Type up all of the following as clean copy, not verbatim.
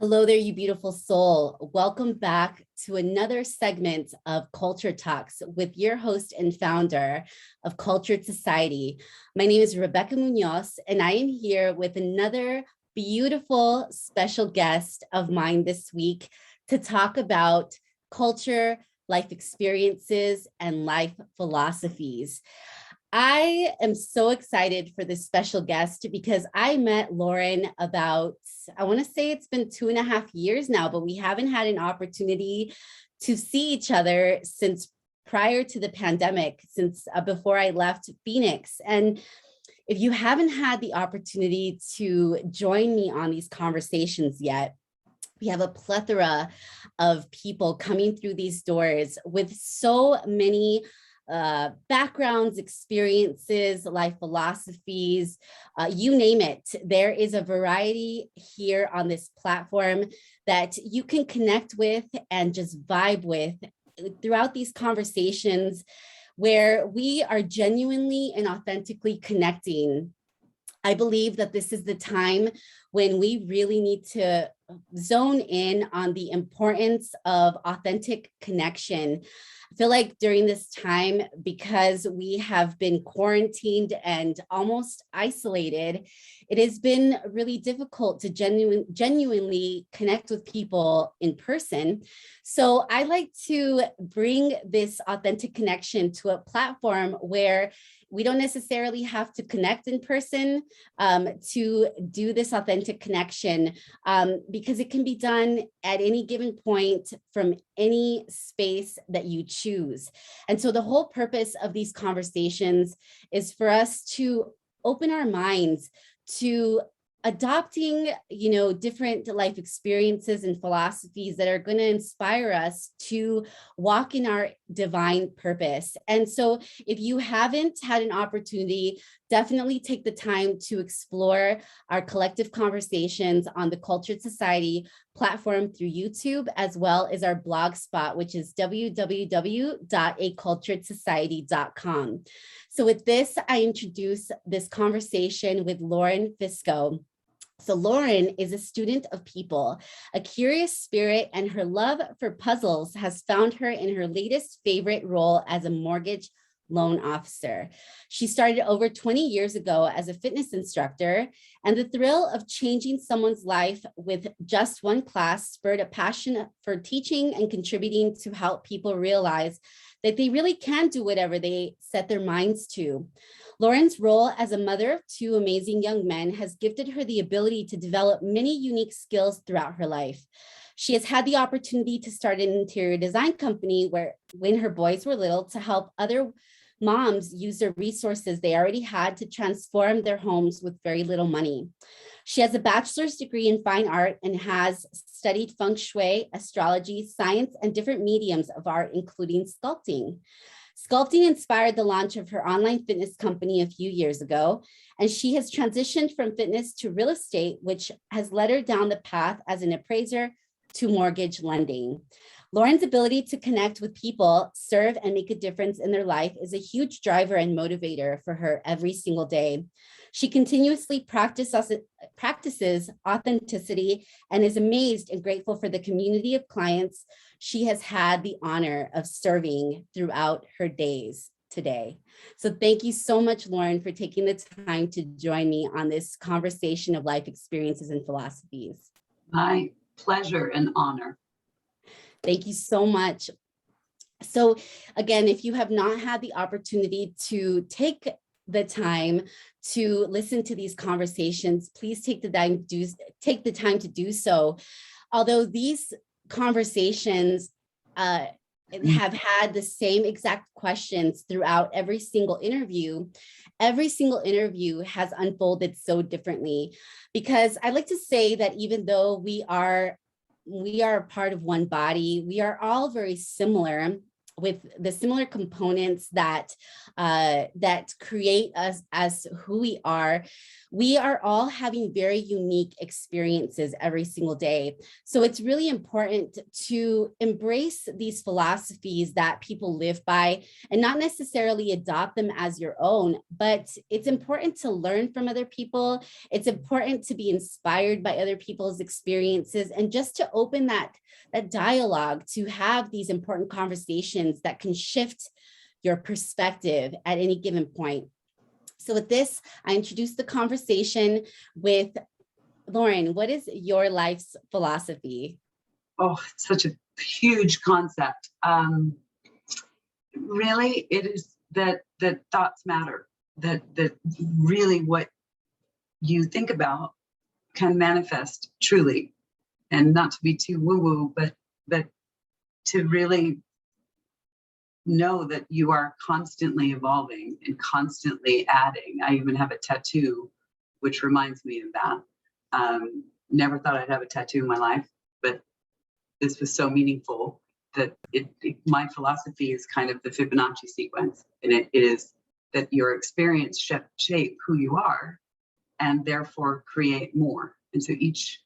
Hello there, you beautiful soul. Welcome back to another segment of Culture Talks with your host and founder of Cultured Society. My name is Rebecca Munoz, and I am here with another beautiful special guest of mine this week to talk about culture, life experiences, and life philosophies. I am so excited for this special guest because I met Lauren about, I want to say it's been 2.5 years now, but we haven't had an opportunity to see each other since prior to the pandemic, since before I left Phoenix. And if you haven't had the opportunity to join me on these conversations yet, we have a plethora of people coming through these doors with so many backgrounds, experiences, life philosophies, you name it. There is a variety here on this platform that you can connect with and just vibe with throughout these conversations where we are genuinely and authentically connecting. I believe that this is the time when we really need to zone in on the importance of authentic connection. I feel like during this time, because we have been quarantined and almost isolated, it has been really difficult to genuinely connect with people in person. So I like to bring this authentic connection to a platform where we don't necessarily have to connect in person to do this authentic connection because it can be done at any given point from any space that you choose. And so the whole purpose of these conversations is for us to open our minds to adopting, different life experiences and philosophies that are going to inspire us to walk in our divine purpose. And so if you haven't had an opportunity, definitely take the time to explore our collective conversations on the Cultured Society platform through YouTube, as well as our blog spot, which is www.aculturedsociety.com. So with this, I introduce this conversation with Lauren Fisco. So Lauren is a student of people, a curious spirit, and her love for puzzles has found her in her latest favorite role as a mortgage loan officer. She started over 20 years ago as a fitness instructor, and the thrill of changing someone's life with just one class spurred a passion for teaching and contributing to help people realize that they really can do whatever they set their minds to. Lauren's role as a mother of two amazing young men has gifted her the ability to develop many unique skills throughout her life. She has had the opportunity to start an interior design company when her boys were little, to help other moms use the resources they already had to transform their homes with very little money. She has a bachelor's degree in fine art and has studied Feng Shui, astrology, science, and different mediums of art, including sculpting. Sculpting inspired the launch of her online fitness company a few years ago, and she has transitioned from fitness to real estate, which has led her down the path as an appraiser to mortgage lending. Lauren's ability to connect with people, serve, and make a difference in their life is a huge driver and motivator for her every single day. She continuously practices authenticity and is amazed and grateful for the community of clients she has had the honor of serving throughout her days today. So thank you so much, Lauren, for taking the time to join me on this conversation of life experiences and philosophies. My pleasure and honor. Thank you so much. So again, if you have not had the opportunity to take the time to listen to these conversations, please take the time to do so. Although these conversations have had the same exact questions throughout every single interview has unfolded so differently, because I like to say that even though we are a part of one body, we are all very similar with the similar components that that create us as who we are all having very unique experiences every single day. So it's really important to embrace these philosophies that people live by and not necessarily adopt them as your own, but it's important to learn from other people. It's important to be inspired by other people's experiences and just to open that dialogue, to have these important conversations that can shift your perspective at any given point. So with this, I introduce the conversation with Lauren. What is your life's philosophy? Oh, it's such a huge concept. Really, it is that thoughts matter, that really what you think about can manifest truly. And not to be too woo-woo, but to really know that you are constantly evolving and constantly adding. I even have a tattoo, which reminds me of that. Never thought I'd have a tattoo in my life, but this was so meaningful that my philosophy is kind of the Fibonacci sequence. And it is that your experience shape who you are and therefore create more. And so each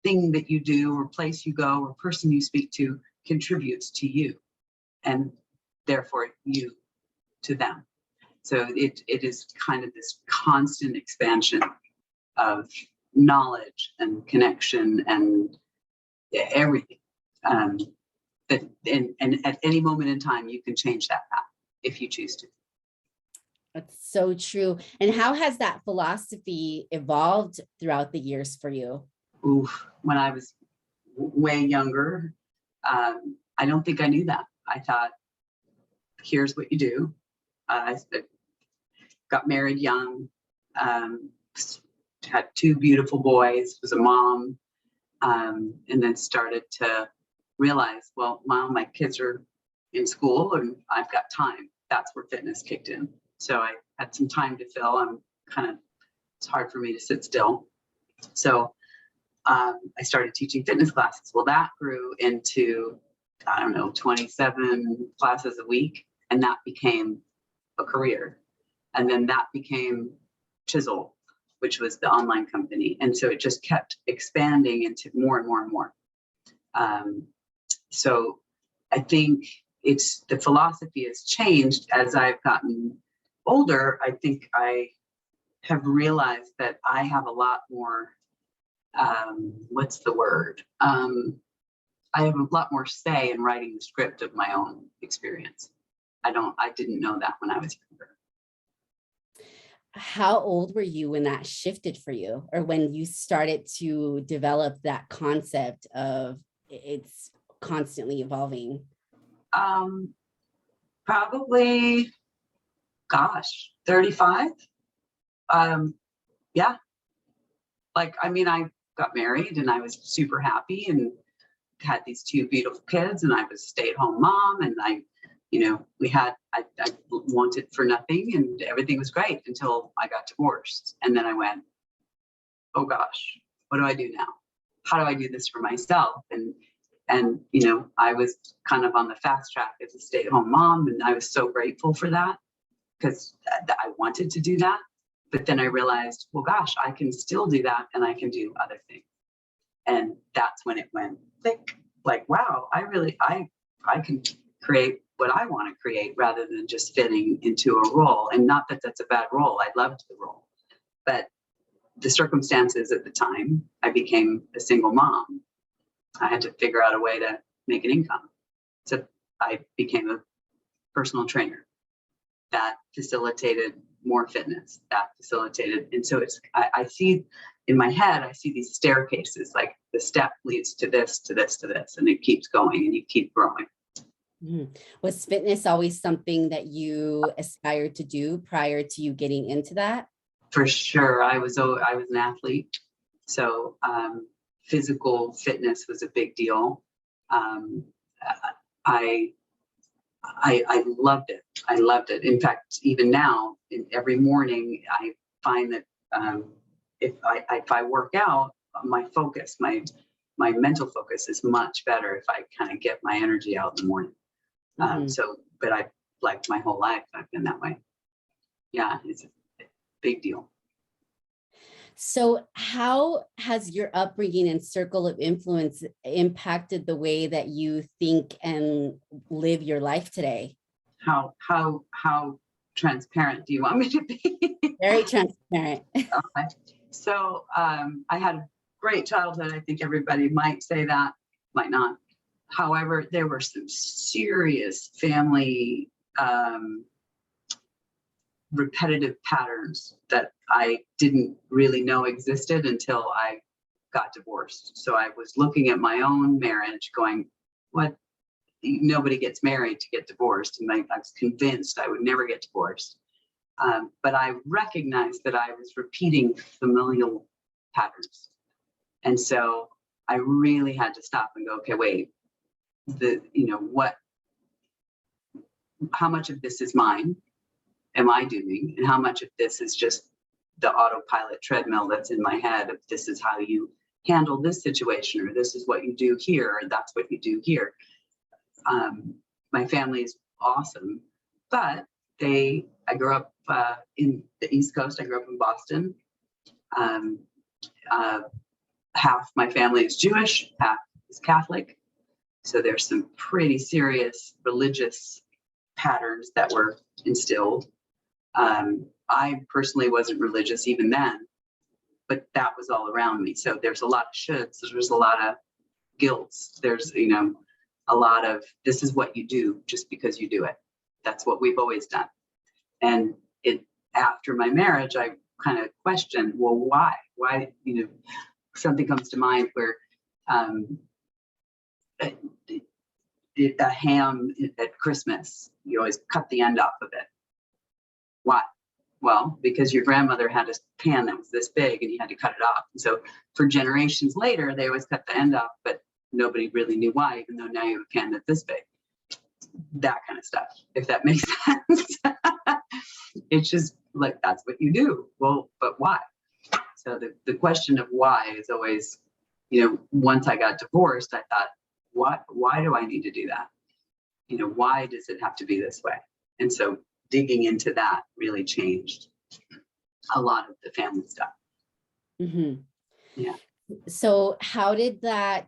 thing that you do or place you go or person you speak to contributes to you and therefore you to them. So it is kind of this constant expansion of knowledge and connection and everything. And at any moment in time, you can change that path if you choose to. That's so true. And how has that philosophy evolved throughout the years for you? Oof, when I was way younger, I don't think I knew that. I thought, here's what you do. I got married young, had two beautiful boys, was a mom, and then started to realize, well, my kids are in school and I've got time. That's where fitness kicked in. So I had some time to fill. It's hard for me to sit still. So I started teaching fitness classes. Well, that grew into, 27 classes a week. And that became a career. And then that became Chisel, which was the online company. And so it just kept expanding into more and more and more. So I think the philosophy has changed as I've gotten older. I think I have realized that I have a lot more, what's the word? I have a lot more say in writing the script of my own experience. I didn't know that when I was younger. How old were you when that shifted for you, or when you started to develop that concept of it's constantly evolving? Probably, 35. Yeah. I got married and I was super happy and had these two beautiful kids and I was a stay-at-home mom and I wanted for nothing and everything was great until I got divorced. And then I went, oh gosh, what do I do now? How do I do this for myself? And I was kind of on the fast track as a stay-at-home mom and I was so grateful for that because I wanted to do that. But then I realized, well, gosh, I can still do that and I can do other things. And that's when it went click, like, wow, I can create what I want to create rather than just fitting into a role. And not that that's a bad role. I loved the role. But the circumstances at the time, I became a single mom. I had to figure out a way to make an income. So I became a personal trainer that facilitated more fitness, and so I see in my head, I see these staircases, like the step leads to this, to this, to this, and it keeps going and you keep growing. Was fitness always something that you aspired to do prior to you getting into that? For sure. I was an athlete. So physical fitness was a big deal. I loved it. I loved it. In fact, even now, every morning, I find that if I work out, my focus, my mental focus is much better if I kind of get my energy out in the morning. But I like my whole life, I've been that way. Yeah, it's a big deal. So how has your upbringing and circle of influence impacted the way that you think and live your life today? How transparent do you want me to be? Very transparent. So I had a great childhood. I think everybody might say that, might not. However, there were some serious family repetitive patterns that I didn't really know existed until I got divorced. So I was looking at my own marriage going, what? Nobody gets married to get divorced. And I was convinced I would never get divorced. But I recognized that I was repeating familial patterns. And so I really had to stop and go, okay, wait, how much of this is mine? Am I doing? And how much of this is just the autopilot treadmill that's in my head of this is how you handle this situation, or this is what you do here, or that's what you do here. My family is awesome, but I grew up in the East Coast. I grew up in Boston. Half my family is Jewish, half is Catholic. So there's some pretty serious religious patterns that were instilled. I personally wasn't religious even then, but that was all around me. So there's a lot of shoulds. There's a lot of guilts. There's, a lot of this is what you do just because you do it. That's what we've always done. And after my marriage, I kind of questioned, well, why? Why, something comes to mind where a ham at Christmas, you always cut the end off of it. Why? Well, because your grandmother had a pan that was this big and you had to cut it off. And so for generations later, they always cut the end off, but nobody really knew why, even though now you have a pan that's this big. That kind of stuff, if that makes sense. It's just like, that's what you do. Well, but why? So the question of why is always, once I got divorced, I thought, why do I need to do that? Why does it have to be this way? And so digging into that really changed a lot of the family stuff. Mm-hmm. Yeah. So how did that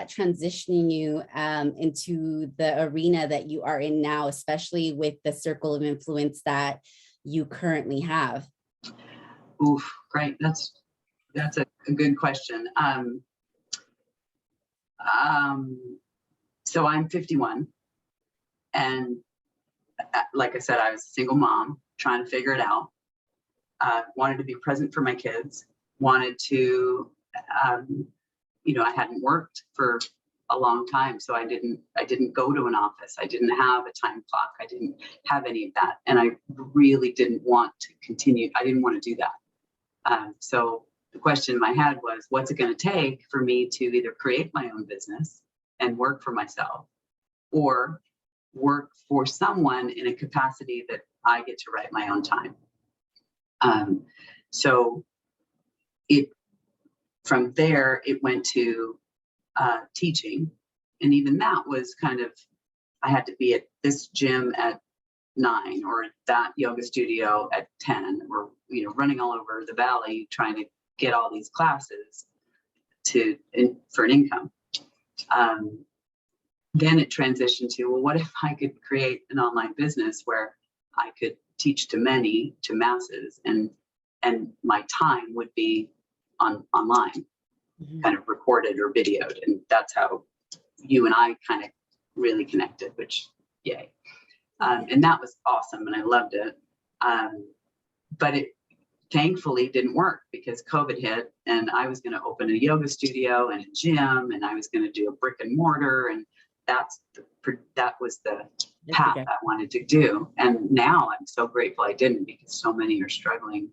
transition you into the arena that you are in now, especially with the circle of influence that you currently have? Oof, great. That's a good question. So I'm 51, and like I said, I was a single mom trying to figure it out. Wanted to be present for my kids. Wanted to, I hadn't worked for a long time, so I didn't go to an office. I didn't have a time clock. I didn't have any of that, and I really didn't want to continue. I didn't want to do that. So the question in my head was, what's it going to take for me to either create my own business and work for myself, or work for someone in a capacity that I get to write my own time? So from there, it went to teaching. And even that was kind of, I had to be at this gym at 9 or that yoga studio at 10, or, running all over the valley, trying to get all these classes for an income. Then it transitioned to, well, what if I could create an online business where I could teach to masses, and my time would be online, mm-hmm. kind of recorded or videoed. And that's how you and I kind of really connected, which, yay. And that was awesome, and I loved it. But it thankfully didn't work because COVID hit, and I was going to open a yoga studio and a gym, and I was going to do a brick and mortar, and that was the path I wanted to do. And now I'm so grateful I didn't, because so many are struggling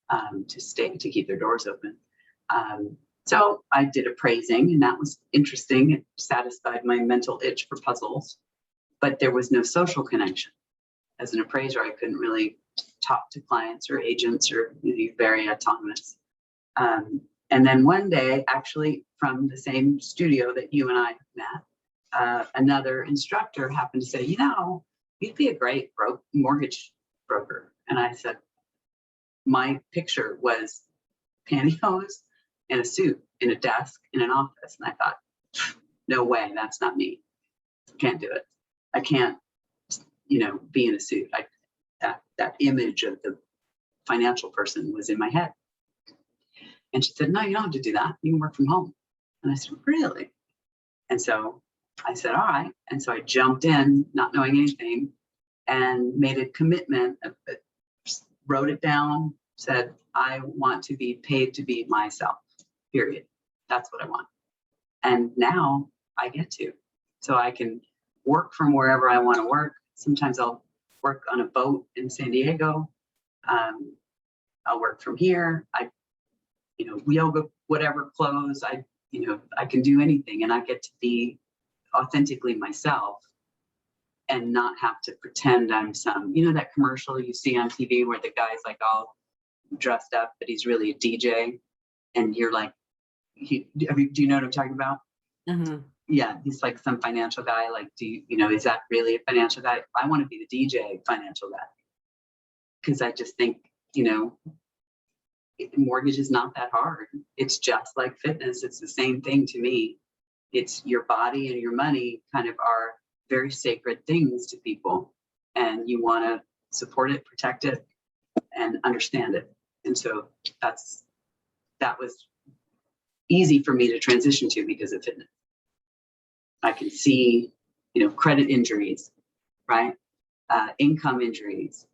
to keep their doors open. So I did appraising, and that was interesting. It satisfied my mental itch for puzzles, but there was no social connection. As an appraiser, I couldn't really talk to clients or agents, or very autonomous. And then one day, actually from the same studio that you and I met, another instructor happened to say, you know, you'd be a great mortgage broker. And I said, my picture was pantyhose and a suit in a desk in an office. And I thought, no way, that's not me. Can't do it. I can't, you know, be in a suit. That image of the financial person was in my head. And she said, no, you don't have to do that. You can work from home. And I said, really? And so I said, all right. And so I jumped in, not knowing anything, and made a commitment, wrote it down, said, I want to be paid to be myself, period. That's what I want. And now I get to. So I can work from wherever I want to work. Sometimes I'll work on a boat in San Diego. I'll work from here. Yoga, whatever clothes, I can do anything, and I get to be authentically myself and not have to pretend I'm some, that commercial you see on TV where the guy's like all dressed up, but he's really a DJ. And you're like, do you know what I'm talking about? Uh-huh. Yeah, he's like some financial guy. Like, is that really a financial guy? I want to be the DJ financial guy. Because I just think, mortgage is not that hard. It's just like fitness. It's the same thing to me. It's your body and your money kind of are very sacred things to people. And you want to support it, protect it, and understand it. And so that was easy for me to transition to because of fitness. I can see, credit injuries, right? Income injuries,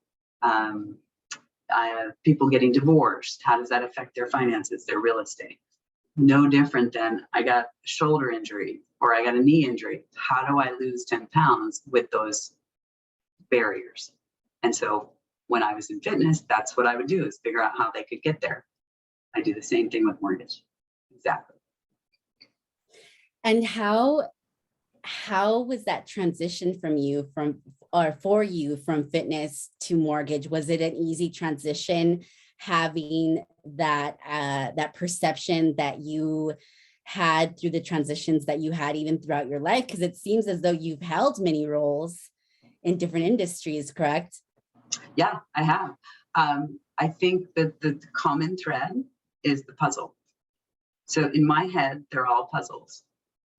people getting divorced. How does that affect their finances, their real estate? No different than I got a shoulder injury or I got a knee injury. How do I lose 10 pounds with those barriers? And so when I was in fitness, that's what I would do is figure out how they could get there. I do the same thing with mortgage. Exactly. And how was that transition for you from fitness to mortgage? Was it an easy transition having that perception that you had through the transitions that you had even throughout your life? Because it seems as though you've held many roles in different industries, correct? Yeah, I have. I think that the common thread is the puzzle. So in my head, they're all puzzles.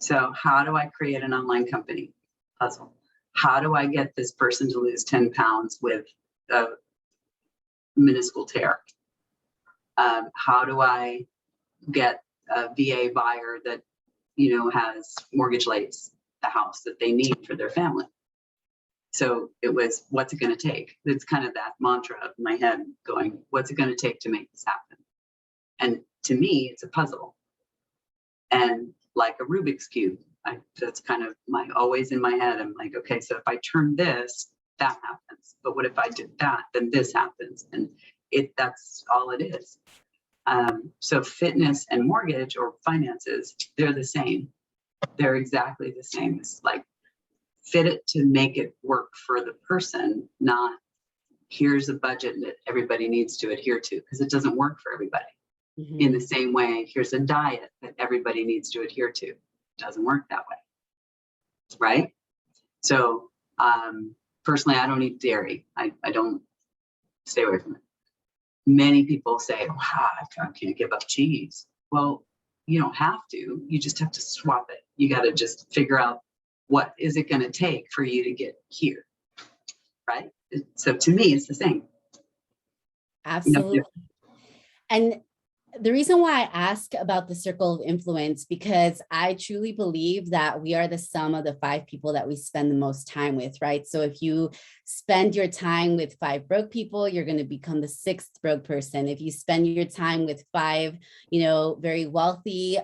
So how do I create an online company? Puzzle. How do I get this person to lose 10 pounds with a minuscule tear? How do I get a VA buyer that, has mortgage rates, the house that they need for their family? So it was, what's it going to take? It's kind of that mantra of my head going, what's it going to take to make this happen? And to me, it's a puzzle. And like a Rubik's Cube, that's kind of always in my head. I'm like, okay, so if I turn this, that happens. But what if I did that? Then this happens. And that's all it is. So fitness and mortgage or finances, they're the same. They're exactly the same. It's like fit it to make it work for the person, not here's a budget that everybody needs to adhere to, because it doesn't work for everybody. Mm-hmm. In the same way, here's a diet that everybody needs to adhere to. It doesn't work that way, right? So personally, I don't eat dairy. I don't stay away from it. Many people say, oh, I can't give up cheese. Well, you don't have to. You just have to swap it. You got to just figure out what is it going to take for you to get here, right? So to me, it's the same. Absolutely. And the reason why I ask about the circle of influence, because I truly believe that we are the sum of the 5 people that we spend the most time with, right? So if you spend your time with 5 broke people, you're going to become the 6th broke person. If you spend your time with 5, very wealthy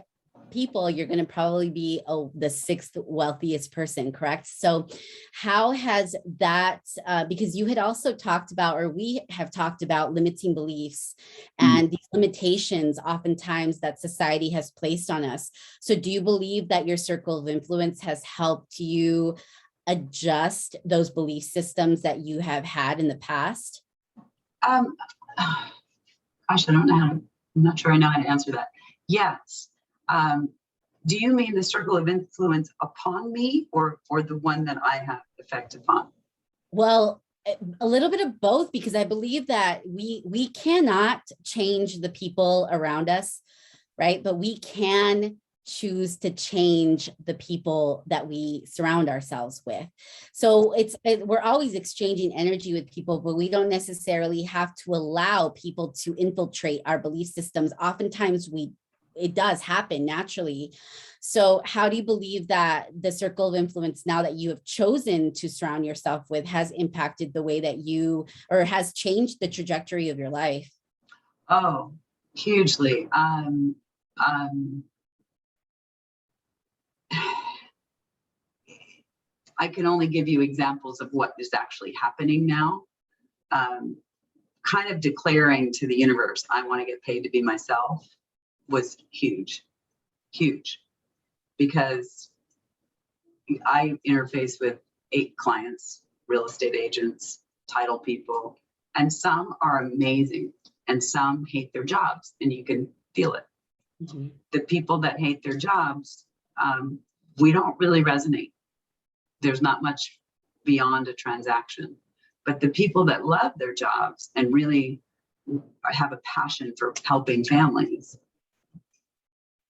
people, you're going to probably be the 6th wealthiest person, correct? So how has that, because you had also talked about, or we have talked about limiting beliefs and these limitations oftentimes that society has placed on us. So do you believe that your circle of influence has helped you adjust those belief systems that you have had in the past? Gosh, I don't know I'm not sure I know how to answer that. Yes. Do you mean the circle of influence upon me, or the one that I have effect upon? Well, a little bit of both, because I believe that we cannot change the people around us, right? But we can choose to change the people that we surround ourselves with. So we're always exchanging energy with people, but we don't necessarily have to allow people to infiltrate our belief systems. Oftentimes it does happen naturally. So how do you believe that the circle of influence, now that you have chosen to surround yourself with, has impacted the way that you, or has changed the trajectory of your life? Oh, hugely. I can only give you examples of what is actually happening now. Kind of declaring to the universe, I want to get paid to be myself, was huge, because I interface with 8 clients, real estate agents, title people, and some are amazing and some hate their jobs, and you can feel it. Mm-hmm. The people that hate their jobs, we don't really resonate. There's not much beyond a transaction. But the people that love their jobs and really have a passion for helping families,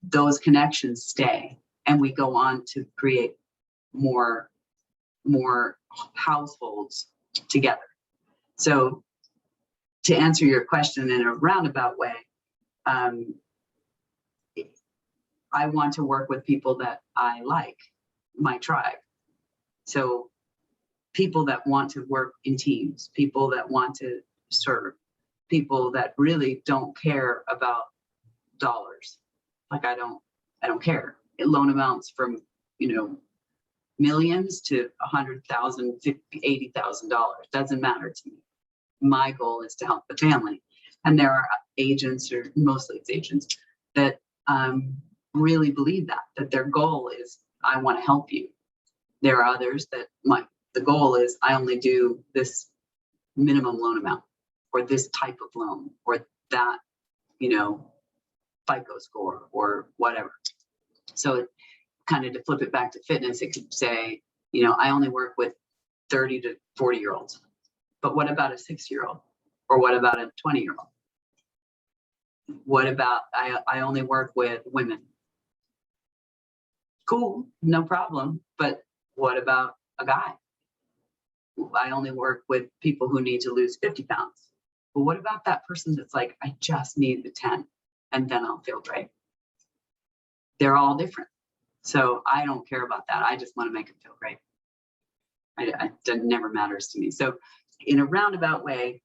those connections stay, and we go on to create more households together. So to answer your question in a roundabout way, I want to work with people that I like, my tribe. So people that want to work in teams, people that want to serve, people that really don't care about dollars. Like I don't care. Loan amounts from, millions to $100,000, $80,000. Doesn't matter to me. My goal is to help the family. And there are agents, or mostly it's agents, that really believe that their goal is, I want to help you. There are others that the goal is, I only do this minimum loan amount, or this type of loan, or that, FICO score, or whatever. So kind of to flip it back to fitness, it could say, I only work with 30 to 40-year-olds. But what about a 6-year-old? Or what about a 20-year-old? What about, I only work with women? Cool, no problem. But what about a guy? I only work with people who need to lose 50 pounds. But what about that person that's like, I just need the 10 and then I'll feel great? They're all different. So I don't care about that. I just want to make them feel great. It never matters to me. So in a roundabout way,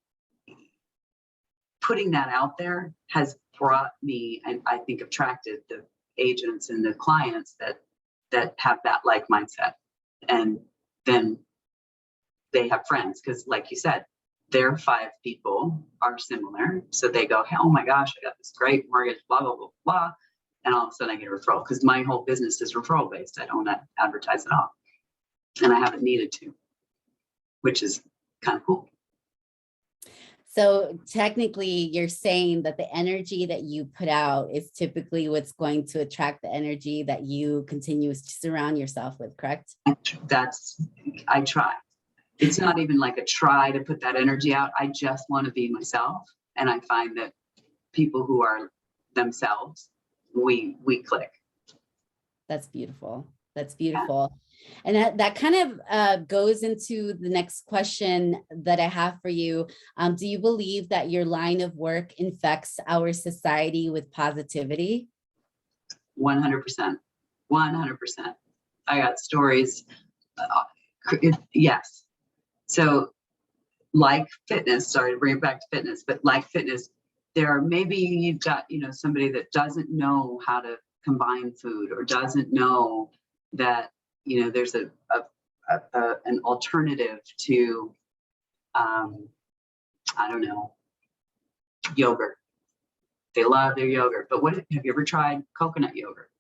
putting that out there has brought me, and I think attracted the agents and the clients that have that like mindset. And then they have friends, because like you said, their 5 people are similar. So they go, hey, oh my gosh, I got this great mortgage, blah, blah, blah, blah. And all of a sudden I get a referral, because my whole business is referral based. I don't advertise at all. And I haven't needed to, which is kind of cool. So technically you're saying that the energy that you put out is typically what's going to attract the energy that you continue to surround yourself with, correct? I try. It's not even like a try to put that energy out. I just want to be myself. And I find that people who are themselves, we click. That's beautiful. That's beautiful. Yeah. And that kind of goes into the next question that I have for you. Do you believe that your line of work infects our society with positivity? 100%. 100%. I got stories. Yes. So like fitness, sorry to bring it back to fitness, but like fitness, maybe you've got, somebody that doesn't know how to combine food, or doesn't know that, there's an alternative to, I don't know, yogurt. They love their yogurt, but have you ever tried coconut yogurt?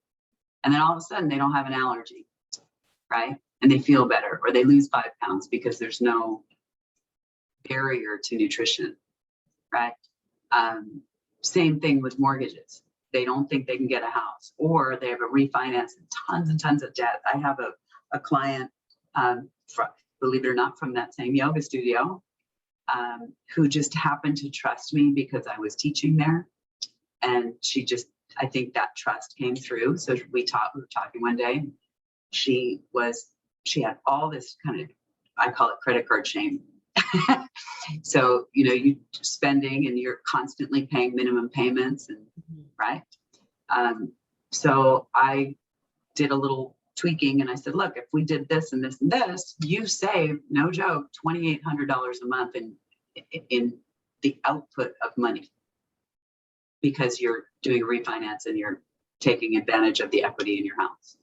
And then all of a sudden they don't have an allergy, right? And they feel better, or they lose 5 pounds because there's no barrier to nutrition, right? Same thing with mortgages. they don't think they can get a house, or they have a refinance and tons of debt. I have a client, believe it or not, from that same yoga studio, who just happened to trust me because I was teaching there. And I think that trust came through. So we were talking one day. She had all this kind of, I call it credit card shame. So, you spending and you're constantly paying minimum payments, and right. So I did a little tweaking and I said, look, if we did this and this and this, you save, no joke, $2,800 a month in the output of money, because you're doing a refinance and you're taking advantage of the equity in your house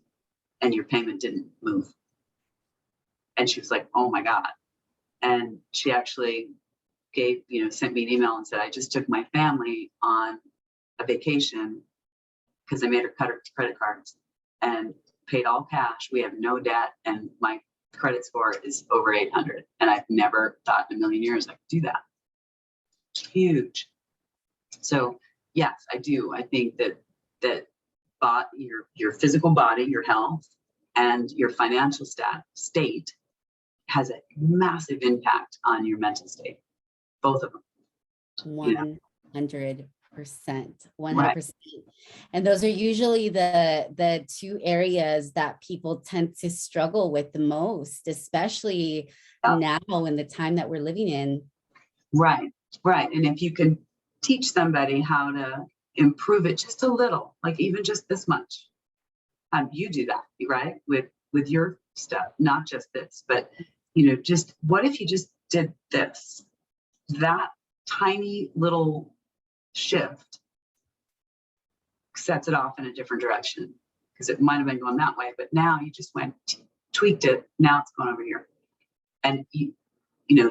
and your payment didn't move. And she was like, oh my God. And she actually sent me an email and said, I just took my family on a vacation because I made her cut her credit cards and paid all cash. We have no debt, and my credit score is over 800. And I've never thought in a million years I could do that. It's huge. So yes, I do. I think that your physical body, your health, and your financial state has a massive impact on your mental state. Both of them. 100%. 100%. Right. And those are usually the two areas that people tend to struggle with the most, especially now in the time that we're living in. Right. And if you can teach somebody how to improve it just a little, like even just this much, you do that, right? With your stuff, not just this, but just what if you just did this? That tiny little shift sets it off in a different direction, because it might have been going that way, but now you just tweaked it. Now it's going over here. And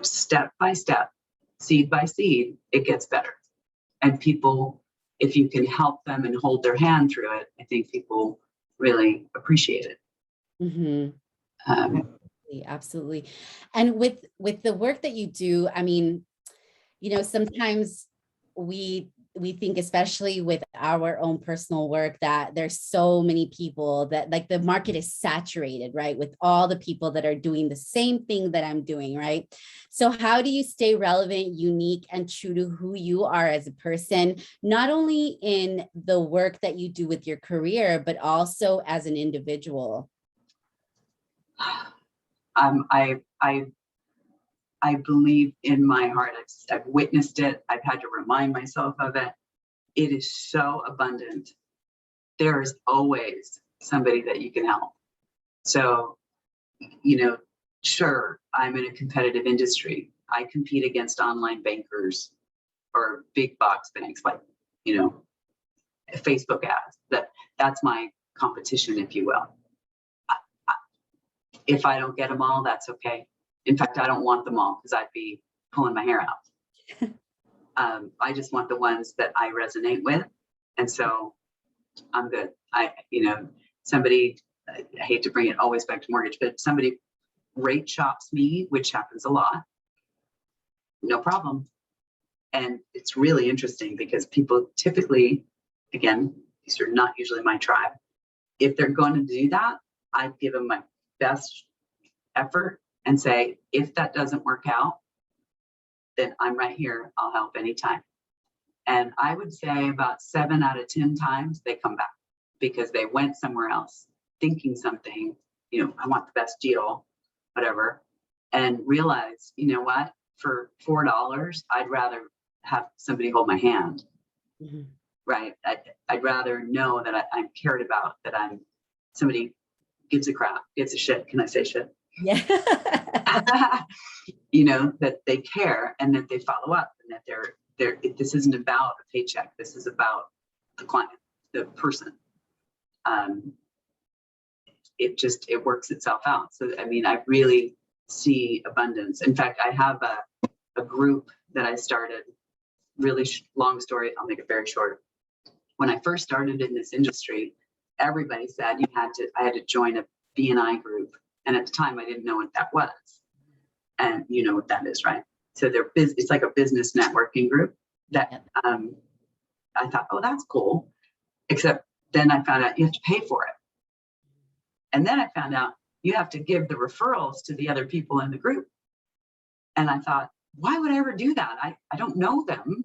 step by step, seed by seed, it gets better. And people, if you can help them and hold their hand through it, I think people really appreciate it. Mm-hmm. Absolutely. And with the work that you do, I mean, sometimes we think, especially with our own personal work, that there's so many people that, like, the market is saturated, right? With all the people that are doing the same thing that I'm doing, right? So how do you stay relevant, unique, and true to who you are as a person, not only in the work that you do with your career, but also as an individual? I believe in my heart. I've witnessed it. I've had to remind myself of it. It is so abundant. There is always somebody that you can help. So, sure, I'm in a competitive industry. I compete against online bankers or big box banks, like, Facebook ads. That's my competition, if you will. If I don't get them all, that's okay. In fact, I don't want them all, because I'd be pulling my hair out. I just want the ones that I resonate with. And so I'm good. Somebody, I hate to bring it always back to mortgage, but somebody rate shops me, which happens a lot, no problem. And it's really interesting because people typically, again, these are not usually my tribe. If they're going to do that, I give them my best effort and say, if that doesn't work out, then I'm right here. I'll help anytime. And I would say about 7 out of 10 times they come back, because they went somewhere else thinking something, I want the best deal, whatever, and realize, what, for $4, I'd rather have somebody hold my hand. Mm-hmm. Right. I'd rather know that I'm cared about, that somebody gives a crap, gives a shit. Can I say shit? Yeah. That they care and that they follow up, and that this isn't about a paycheck. This is about the client, the person. It works itself out. So, I really see abundance. In fact, I have a group that I started, really long story. I'll make it very short. When I first started in this industry, everybody said I had to join a B&I group. And at the time, I didn't know what that was. And you know what that is, right? So it's like a business networking group that I thought, oh, that's cool. except then I found out you have to pay for it. And then I found out you have to give the referrals to the other people in the group. And I thought, why would I ever do that? I don't know them.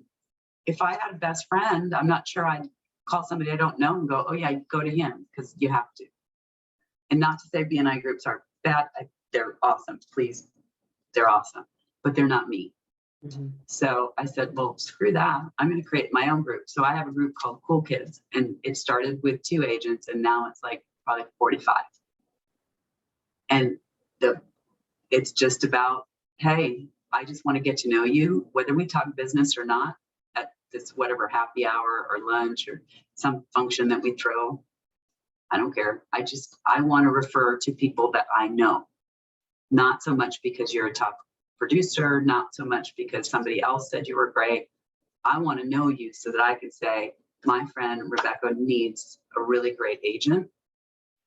If I had a best friend, I'm not sure I'd call somebody I don't know and go, oh yeah, go to him, because you have to. And not to say BNI groups are bad. They're awesome. Please, they're awesome, but they're not me. Mm-hmm. So I said, well, screw that. I'm going to create my own group. So I have a group called Cool Kids, and it started with 2 agents, and now it's like probably 45. And it's just about, hey, I just want to get to know you, whether we talk business or not, at this whatever happy hour or lunch or some function that we throw. I don't care. I want to refer to people that I know, not so much because you're a top producer, not so much because somebody else said you were great. I want to know you so that I can say, my friend Rebecca needs a really great agent.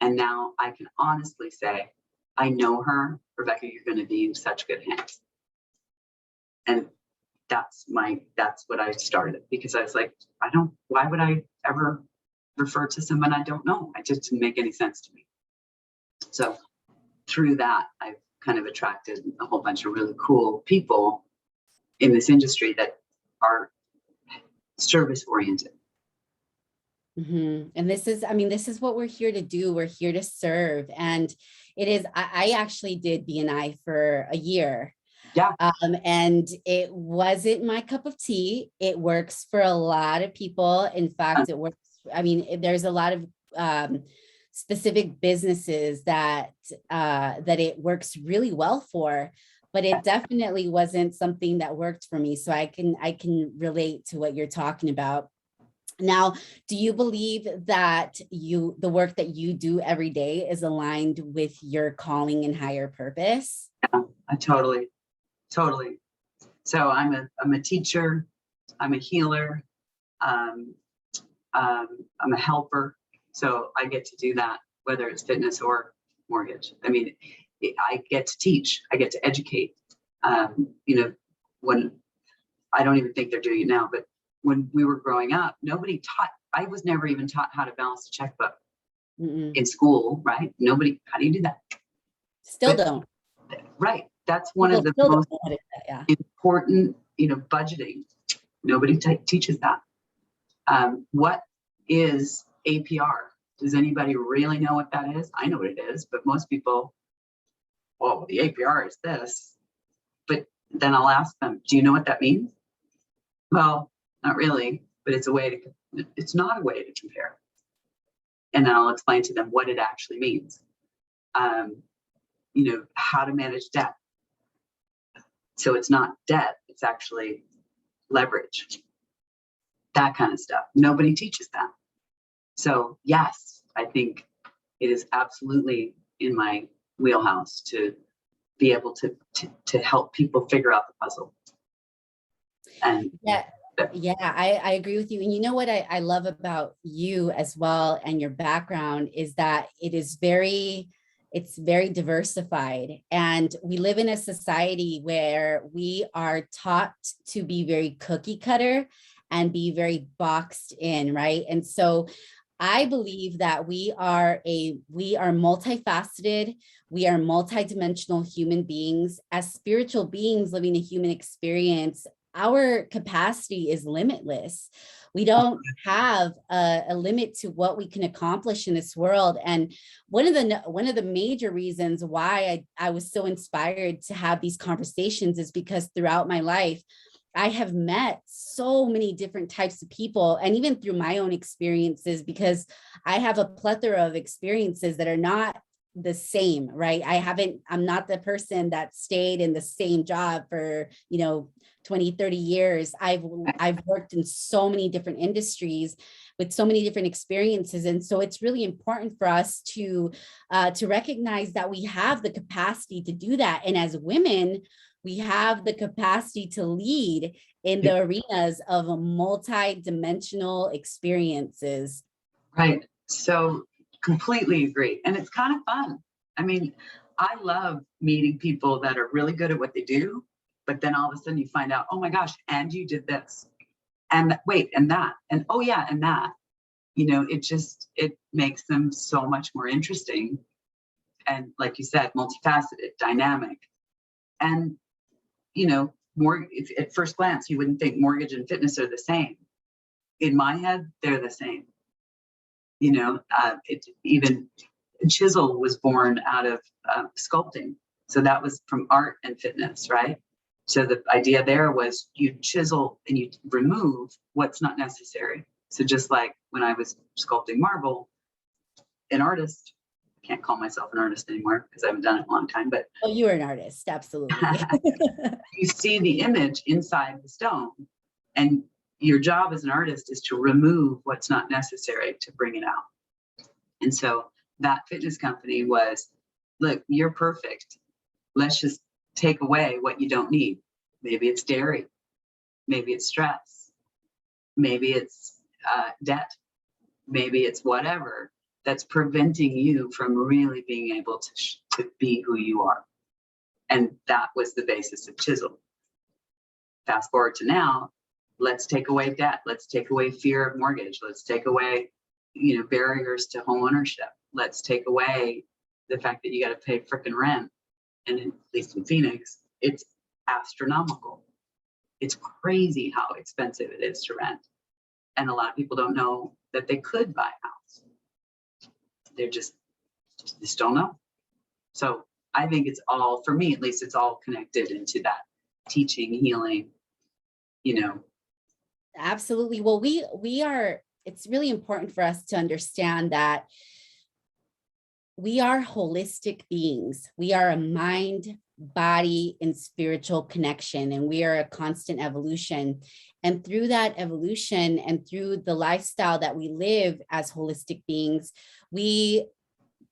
And now I can honestly say, I know her, Rebecca, you're going to be in such good hands. And that's what I started, because I was like, why would I ever refer to someone I don't know? It just didn't make any sense to me. So through that, I've kind of attracted a whole bunch of really cool people in this industry that are service oriented. Mm-hmm. And this is what we're here to do. We're here to serve. And it is, I actually did BNI for a year. Yeah. And it wasn't my cup of tea. It works for a lot of people. In fact, it works. There's a lot of specific businesses that it works really well for, but it definitely wasn't something that worked for me. So I can relate to what you're talking about. Now, do you believe that the work that you do every day is aligned with your calling and higher purpose? Yeah, I totally. So I'm a teacher, I'm a healer, I'm a helper. So I get to do that, whether it's fitness or mortgage. I get to teach, I get to educate. When I don't even think they're doing it now, but when we were growing up, I was never even taught how to balance a checkbook in school, right? How do you do that? Still don't. Right. That's one of the most important, budgeting. Nobody teaches that. What is APR? Does anybody really know what that is? I know what it is, but most people, well, the APR is this. But then I'll ask them, do you know what that means? Well, not really, but it's not a way to compare. And then I'll explain to them what it actually means. How to manage debt. So it's not debt, it's actually leverage. That kind of stuff. Nobody teaches that. So yes, I think it is absolutely in my wheelhouse to be able to help people figure out the puzzle. And I agree with you. And you know what I love about you as well, and your background, is that it's very diversified. And we live in a society where we are taught to be very cookie cutter and be very boxed in, right? And so I believe that we are multifaceted, we are multidimensional human beings. As spiritual beings living a human experience, our capacity is limitless. We don't have a limit to what we can accomplish in this world. And one of the major reasons why I was so inspired to have these conversations is because throughout my life, I have met so many different types of people, and even through my own experiences, because I have a plethora of experiences that are not the same, right? I'm not the person that stayed in the same job for, 20, 30 years. I've worked in so many different industries with so many different experiences. And so it's really important for us to recognize that we have the capacity to do that. And as women, we have the capacity to lead in the arenas of multi-dimensional experiences. Right. So completely agree. And it's kind of fun. I love meeting people that are really good at what they do, but then all of a sudden you find out, oh my gosh, and you did this, and wait, and that, and oh yeah, and that. it makes them so much more interesting. And like you said, multifaceted, dynamic. And, at first glance, you wouldn't think mortgage and fitness are the same. In my head, they're the same. Even chisel was born out of sculpting. So that was from art and fitness, right? So the idea there was you chisel and you remove what's not necessary. So just like when I was sculpting marble, an artist, I can't call myself an artist anymore because I haven't done it in a long time, but oh, you were an artist, absolutely. you see the image inside the stone, and your job as an artist is to remove what's not necessary to bring it out. And so that fitness company was, look, you're perfect. Let's just take away what you don't need. Maybe it's dairy. Maybe it's stress. Maybe it's debt. Maybe it's whatever that's preventing you from really being able to be who you are. And that was the basis of chisel. Fast forward to now, let's take away debt. Let's take away fear of mortgage. Let's take away, barriers to home ownership. Let's take away the fact that you got to pay frickin' rent. And at least in Phoenix, it's astronomical. It's crazy how expensive it is to rent. And a lot of people don't know that they could buy a house. They're just don't know. So I think it's all, for me at least, it's all connected into that teaching, healing, Absolutely. Well, it's really important for us to understand that we are holistic beings. We are a mind, body, and spiritual connection, and we are a constant evolution. And through that evolution and through the lifestyle that we live as holistic beings, we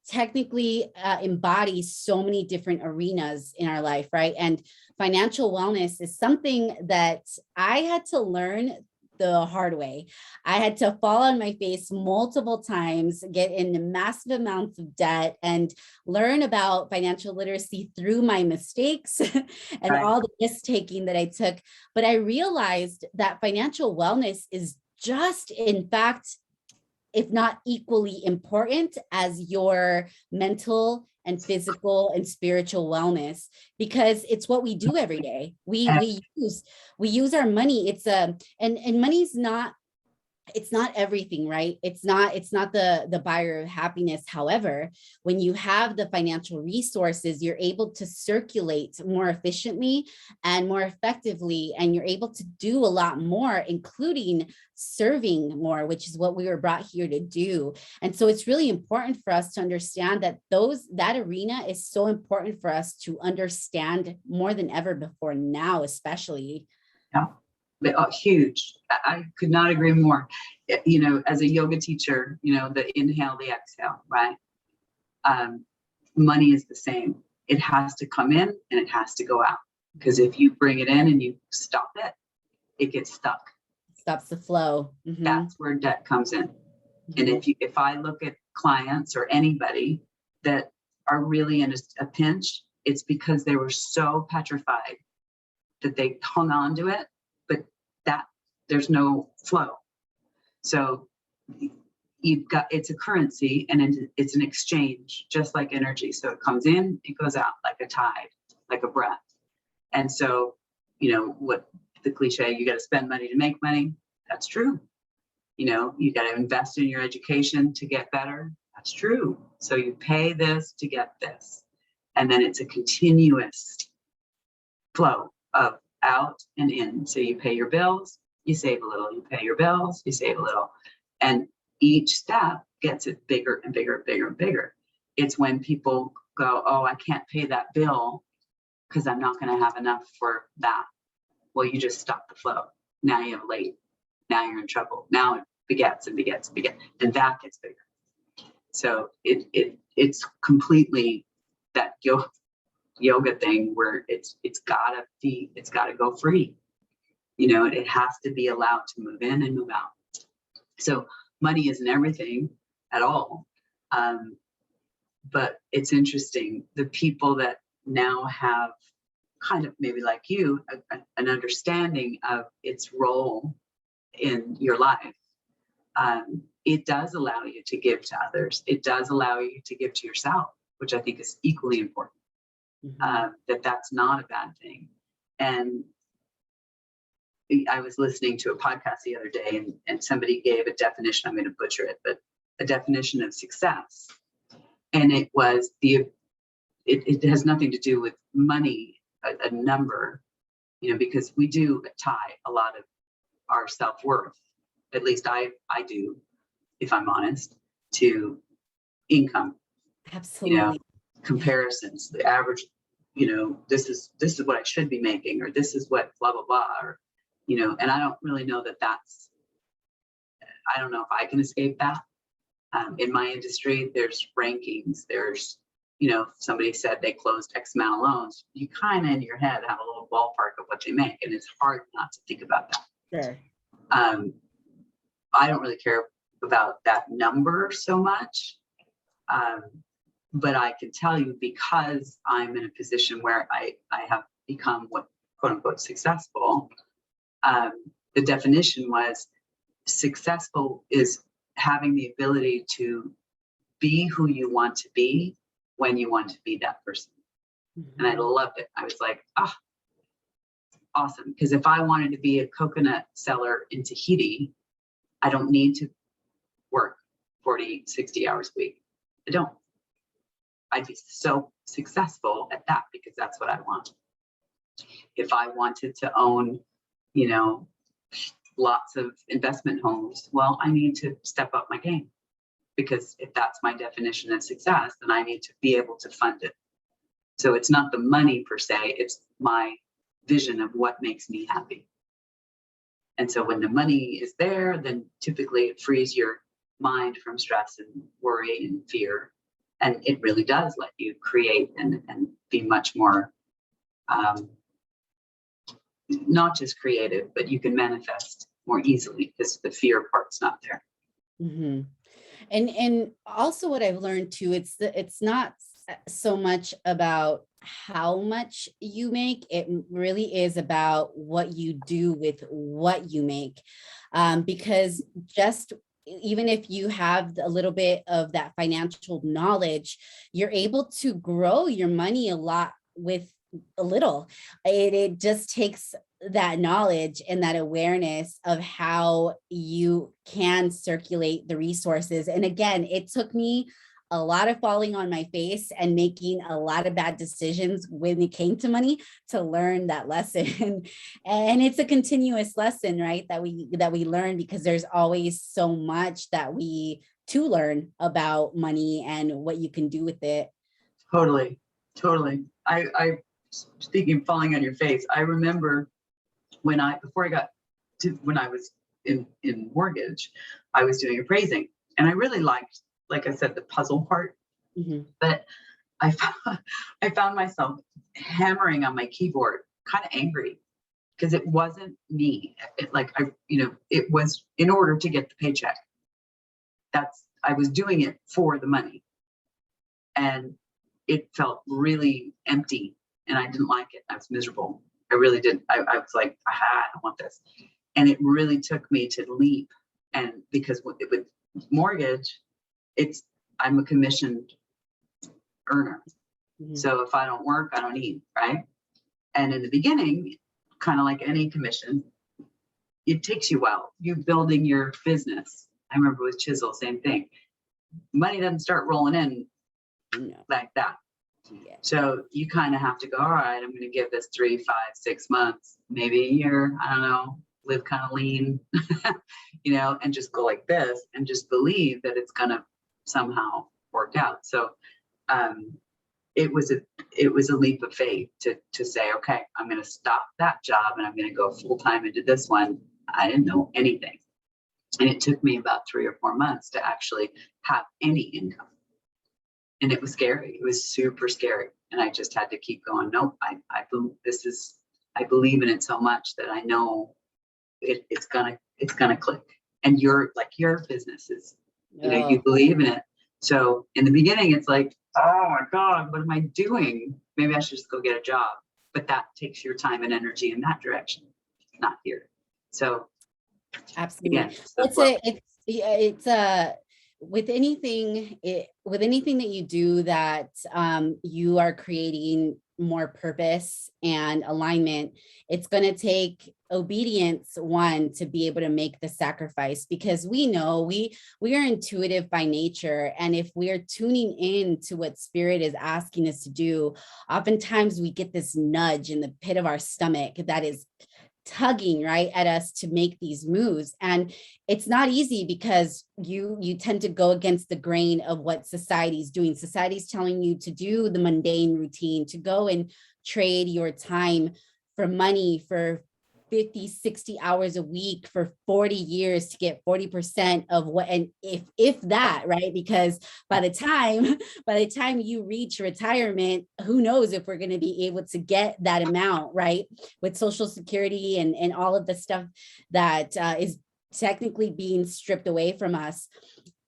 technically embody so many different arenas in our life, right? And financial wellness is something that I had to learn the hard way. I had to fall on my face multiple times, get in massive amounts of debt, and learn about financial literacy through my mistakes and Right. all the risk-taking that I took. But I realized that financial wellness is just, in fact, if not equally important as your mental and physical and spiritual wellness, because it's what we do every day. We use our money. And money's not, it's not everything, right? It's not the buyer of happiness. However, when you have the financial resources, you're able to circulate more efficiently and more effectively, and you're able to do a lot more, including serving more, which is what we were brought here to do. And so it's really important for us to understand that that arena is so important for us to understand more than ever before now, especially. Yeah. Huge. I could not agree more. As a yoga teacher, the inhale, the exhale, right? Money is the same. It has to come in and it has to go out. Because if you bring it in and you stop it, it gets stuck. Stops the flow. Mm-hmm. That's where debt comes in. Mm-hmm. And if I look at clients or anybody that are really in a pinch, it's because they were so petrified that they hung on to it, but there's no flow. So it's a currency and it's an exchange, just like energy. So it comes in, it goes out like a tide, like a breath. And so, what the cliche, you got to spend money to make money. That's true. You got to invest in your education to get better. That's true. So you pay this to get this. And then it's a continuous flow of out and in. So you pay your bills, you save a little, you pay your bills, you save a little. And each step gets it bigger and bigger and bigger and bigger. It's when people go, oh, I can't pay that bill because I'm not going to have enough for that. Well, you just stop the flow. Now you have late. Now you're in trouble. Now it begets and begets and begets. And that gets bigger. So it's completely that yoga thing where it's gotta go free. It has to be allowed to move in and move out. So money isn't everything at all. But it's interesting, the people that now have kind of maybe like you, an understanding of its role in your life, it does allow you to give to others. It does allow you to give to yourself, which I think is equally important. That's not a bad thing. And I was listening to a podcast the other day, and somebody gave a definition. I'm going to butcher it, but a definition of success. And it was it has nothing to do with money, a number, because we do tie a lot of our self-worth, at least I do, if I'm honest, to income. Absolutely. Comparisons, the average, this is what I should be making, or this is what blah, blah, blah, or, and I don't really know I don't know if I can escape that. In my industry, there's rankings, there's, somebody said they closed X amount of loans. You kind of in your head have a little ballpark of what they make, and it's hard not to think about that. Sure. I don't really care about that number so much. But I can tell you, because I'm in a position where I have become what quote unquote successful, the definition was successful is having the ability to be who you want to be when you want to be that person. And I loved it. I was like, awesome. Because if I wanted to be a coconut seller in Tahiti, I don't need to work 40, 60 hours a week. I don't. I'd be so successful at that because that's what I want. If I wanted to own, lots of investment homes, well, I need to step up my game, because if that's my definition of success, then I need to be able to fund it. So it's not the money per se, it's my vision of what makes me happy. And so when the money is there, then typically it frees your mind from stress and worry and fear. And it really does let you create and be much more, not just creative, but you can manifest more easily because the fear part's not there. Mm-hmm. And also what I've learned too, it's not so much about how much you make. It really is about what you do with what you make. Because just even if you have a little bit of that financial knowledge, you're able to grow your money a lot with a little. It just takes that knowledge and that awareness of how you can circulate the resources. And again, it took me a lot of falling on my face and making a lot of bad decisions when it came to money to learn that lesson. And it's a continuous lesson, right? That we learn, because there's always so much that we to learn about money and what you can do with it. Totally. I speaking of falling on your face, I remember when I was in mortgage, I was doing appraising, and I really liked, like I said, the puzzle part. Mm-hmm. But I found myself hammering on my keyboard, kind of angry, because it wasn't me. It was in order to get the paycheck. I was doing it for the money, and it felt really empty, and I didn't like it. I was miserable. I really did. I was like, I don't want this. And it really took me to leap. And because with mortgage, I'm a commissioned earner. Mm-hmm. So if I don't work, I don't eat, right? And in the beginning, kind of like any commission, it takes you a while. You're building your business. I remember with Chisel, same thing. Money doesn't start rolling in like that. Yeah. So you kind of have to go, all right, I'm going to give this 3, 5, 6 months, maybe a year. I don't know, live kind of lean, and just go like this and just believe that it's going to somehow work out. So it was a leap of faith to say, okay, I'm going to stop that job and I'm going to go full time into this one. I didn't know anything. And it took me about 3 or 4 months to actually have any income. And it was scary. It was super scary. And I just had to keep going. Nope, I believe in it so much that I know it's gonna click. And your business is, you believe in it. So in the beginning, it's like, oh my God, what am I doing? Maybe I should just go get a job. But that takes your time and energy in that direction, not here. So absolutely. Again, Yeah, it's with anything that you do that you are creating more purpose and alignment, it's going to take obedience, one, to be able to make the sacrifice, because we know we are intuitive by nature, and if we are tuning in to what spirit is asking us to do, oftentimes we get this nudge in the pit of our stomach that is tugging right at us to make these moves. And it's not easy, because you tend to go against the grain of what society's doing. Society's telling you to do the mundane routine, to go and trade your time for money for 50, 60 hours a week for 40 years to get 40% of what, and if that, right? Because by the time you reach retirement, who knows if we're going to be able to get that amount, right? With Social Security and all of the stuff that is technically being stripped away from us.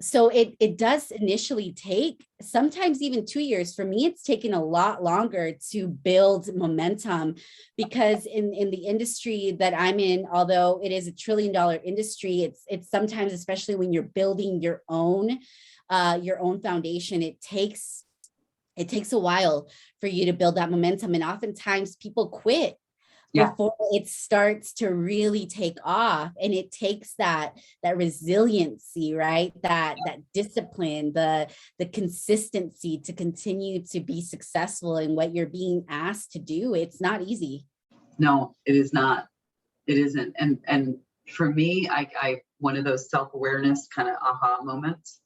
So it does initially take sometimes even 2 years. For me, it's taken a lot longer to build momentum, because in the industry that I'm in, although it is a $1 trillion industry, it's sometimes, especially when you're building your own foundation, it takes a while for you to build that momentum. And oftentimes people quit before it starts to really take off. And it takes that resiliency, right? That discipline, the consistency to continue to be successful in what you're being asked to do. It's not easy. No, it is not. It isn't. And for me, I one of those self-awareness kind of aha moments,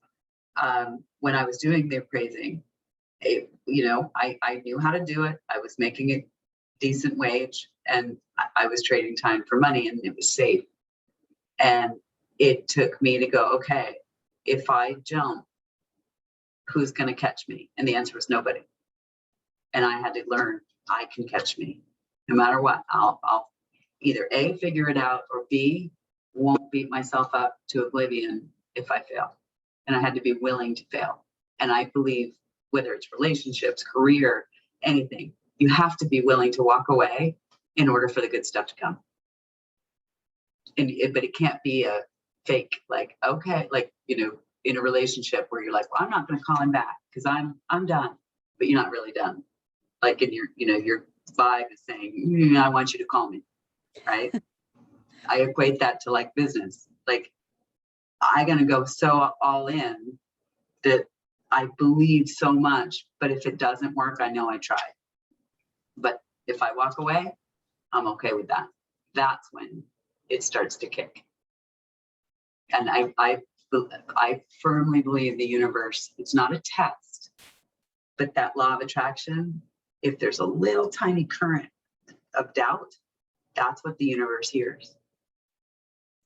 when I was doing the appraising, I knew how to do it. I was making a decent wage, and I was trading time for money, and it was safe. And it took me to go, okay, if I jump, who's going to catch me? And the answer was nobody. And I had to learn I can catch me no matter what. I'll either A, figure it out, or B, won't beat myself up to oblivion if I fail. And I had to be willing to fail. And I believe whether it's relationships, career, anything, you have to be willing to walk away in order for the good stuff to come. But it can't be a fake, like, okay, like, in a relationship where you're like, well, I'm not going to call him back because I'm done, but you're not really done. Like in your vibe is saying, I want you to call me, right? I equate that to like business. Like, I'm going to go so all in that I believe so much, but if it doesn't work, I know I tried. But if I walk away, I'm okay with that. That's when it starts to kick. And I firmly believe the universe, it's not a test, but that law of attraction, if there's a little tiny current of doubt, that's what the universe hears.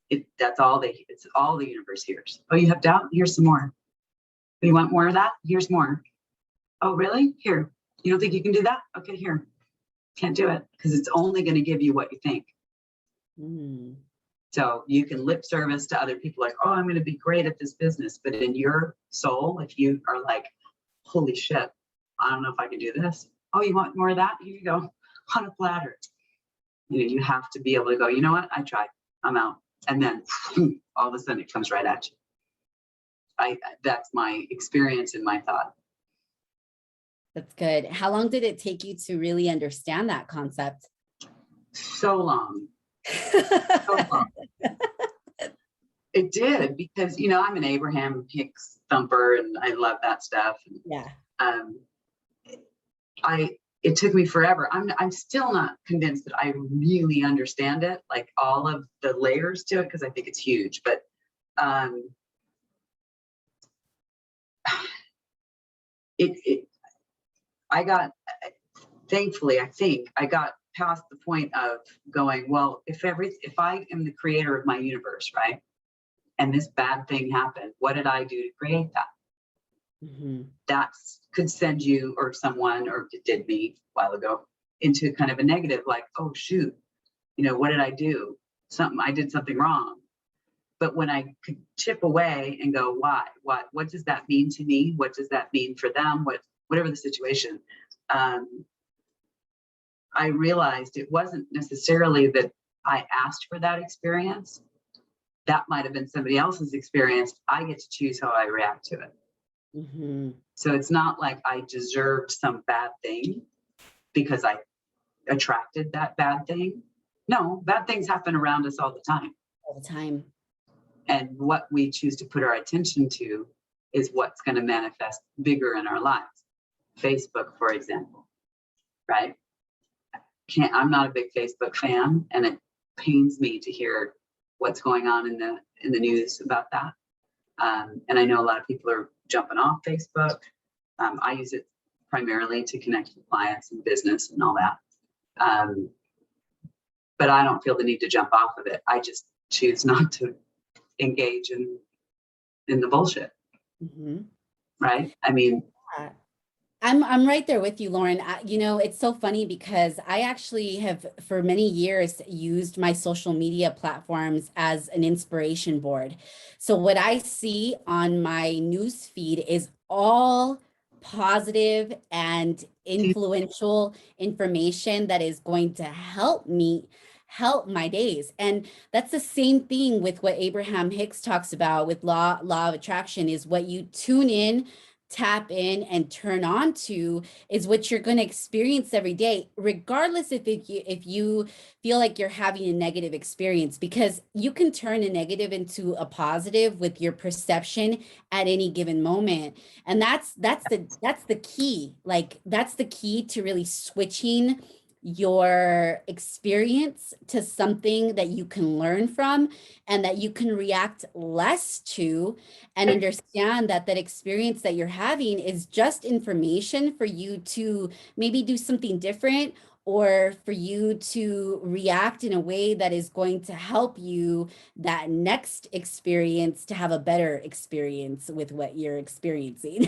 It's all the universe hears. Oh, you have doubt? Here's some more. You want more of that? Here's more. Oh, really? Here. You don't think you can do that? Okay, here. Can't do it, because it's only going to give you what you think. So you can lip service to other people like, oh, I'm going to be great at this business. But in your soul, if you are like, holy shit, I don't know if I can do this. Oh, you want more of that? Here you go, on a platter. You have to be able to go, you know what? I tried. I'm out. And then all of a sudden it comes right at you. That's my experience and my thought. That's good. How long did it take you to really understand that concept? So long. So long. It did, because I'm an Abraham Hicks thumper and I love that stuff. Yeah. It took me forever. I'm still not convinced that I really understand it, like all of the layers to it, because I think it's huge. But thankfully, I think I got past the point of going, well, if I am the creator of my universe, right? And this bad thing happened, what did I do to create that? That could send you or someone, or it did me a while ago, into kind of a negative, like, oh, shoot, what did I do? I did something wrong. But when I could chip away and go, why? What does that mean to me? What does that mean for them? Whatever the situation, I realized it wasn't necessarily that I asked for that experience, that might have been somebody else's experience. I get to choose how I react to it. Mm-hmm. So it's not like I deserved some bad thing because I attracted that bad thing. No, bad things happen around us all the time. All the time. And what we choose to put our attention to is what's going to manifest bigger in our lives. Facebook, for example, right? I'm not a big Facebook fan, and it pains me to hear what's going on in the news about that. And I know a lot of people are jumping off Facebook. I use it primarily to connect with clients and business and all that. But I don't feel the need to jump off of it. I just choose not to engage in the bullshit. Mm-hmm. Right? I mean, I'm right there with you, Lauren. It's so funny because I actually have for many years used my social media platforms as an inspiration board. So what I see on my news feed is all positive and influential information that is going to help my days. And that's the same thing with what Abraham Hicks talks about with law of attraction, is what you tune in, tap in, and turn on to is what you're going to experience every day, regardless if you feel like you're having a negative experience, because you can turn a negative into a positive with your perception at any given moment. And that's the key. Like, that's the key to really switching your experience to something that you can learn from and that you can react less to, and understand that experience that you're having is just information for you to maybe do something different, or for you to react in a way that is going to help you that next experience to have a better experience with what you're experiencing.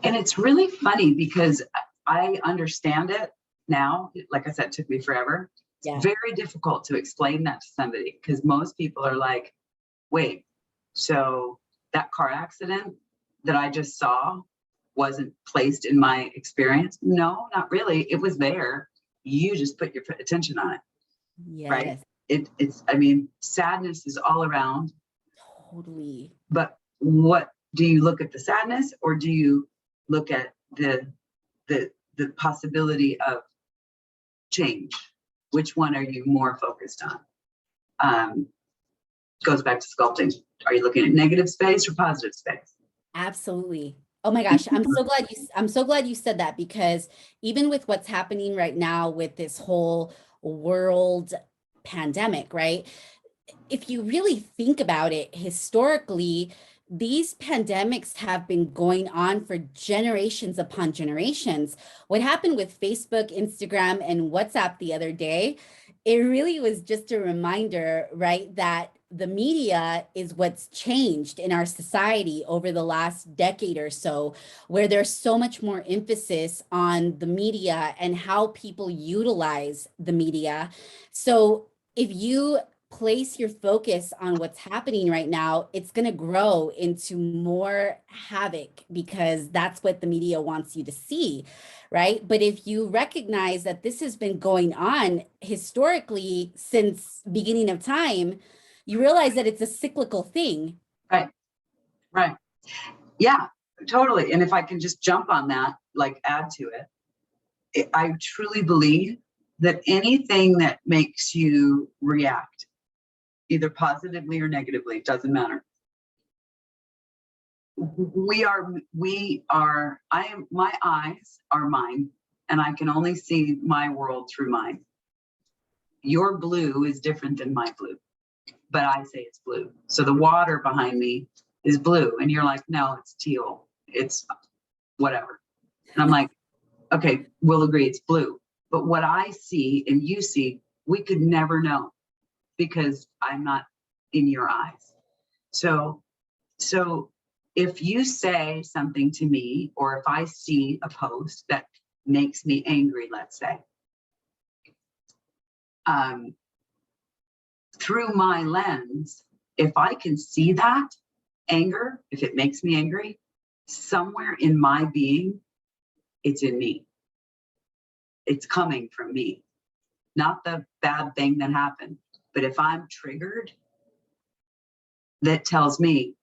and it's really funny because I understand it now. Like I said, it took me forever. Yeah. It's very difficult to explain that to somebody because most people are like, wait, so that car accident that I just saw wasn't placed in my experience? No, not really. It was there. You just put your attention on it. Yes. Right? It's, I mean, sadness is all around. Totally. But what do you look at the sadness, or do you look at the possibility of change? Which one are you more focused on? Goes back to sculpting. Are you looking at negative space or positive space? Absolutely. Oh my gosh, I'm so glad you said that, because even with what's happening right now with this whole world pandemic, right? If you really think about it, historically, these pandemics have been going on for generations upon generations. What happened with Facebook, Instagram, and WhatsApp the other day, it really was just a reminder, right, that the media is what's changed in our society over the last decade or so, where there's so much more emphasis on the media and how people utilize the media. So if you place your focus on what's happening right now, it's going to grow into more havoc, because that's what the media wants you to see, right? But if you recognize that this has been going on historically since beginning of time, you realize that it's a cyclical thing. Right. Yeah, totally. And if I can just jump on that, like add to it, I truly believe that anything that makes you react, either positively or negatively, doesn't matter. My eyes are mine, and I can only see my world through mine. Your blue is different than my blue, but I say it's blue. So the water behind me is blue, and you're like, no, it's teal, it's whatever. And I'm like, okay, we'll agree it's blue. But what I see and you see, we could never know, because I'm not in your eyes. So if you say something to me, or if I see a post that makes me angry, let's say, through my lens, if I can see that anger, if it makes me angry, somewhere in my being, it's in me. It's coming from me, not the bad thing that happened. But if I'm triggered, that tells me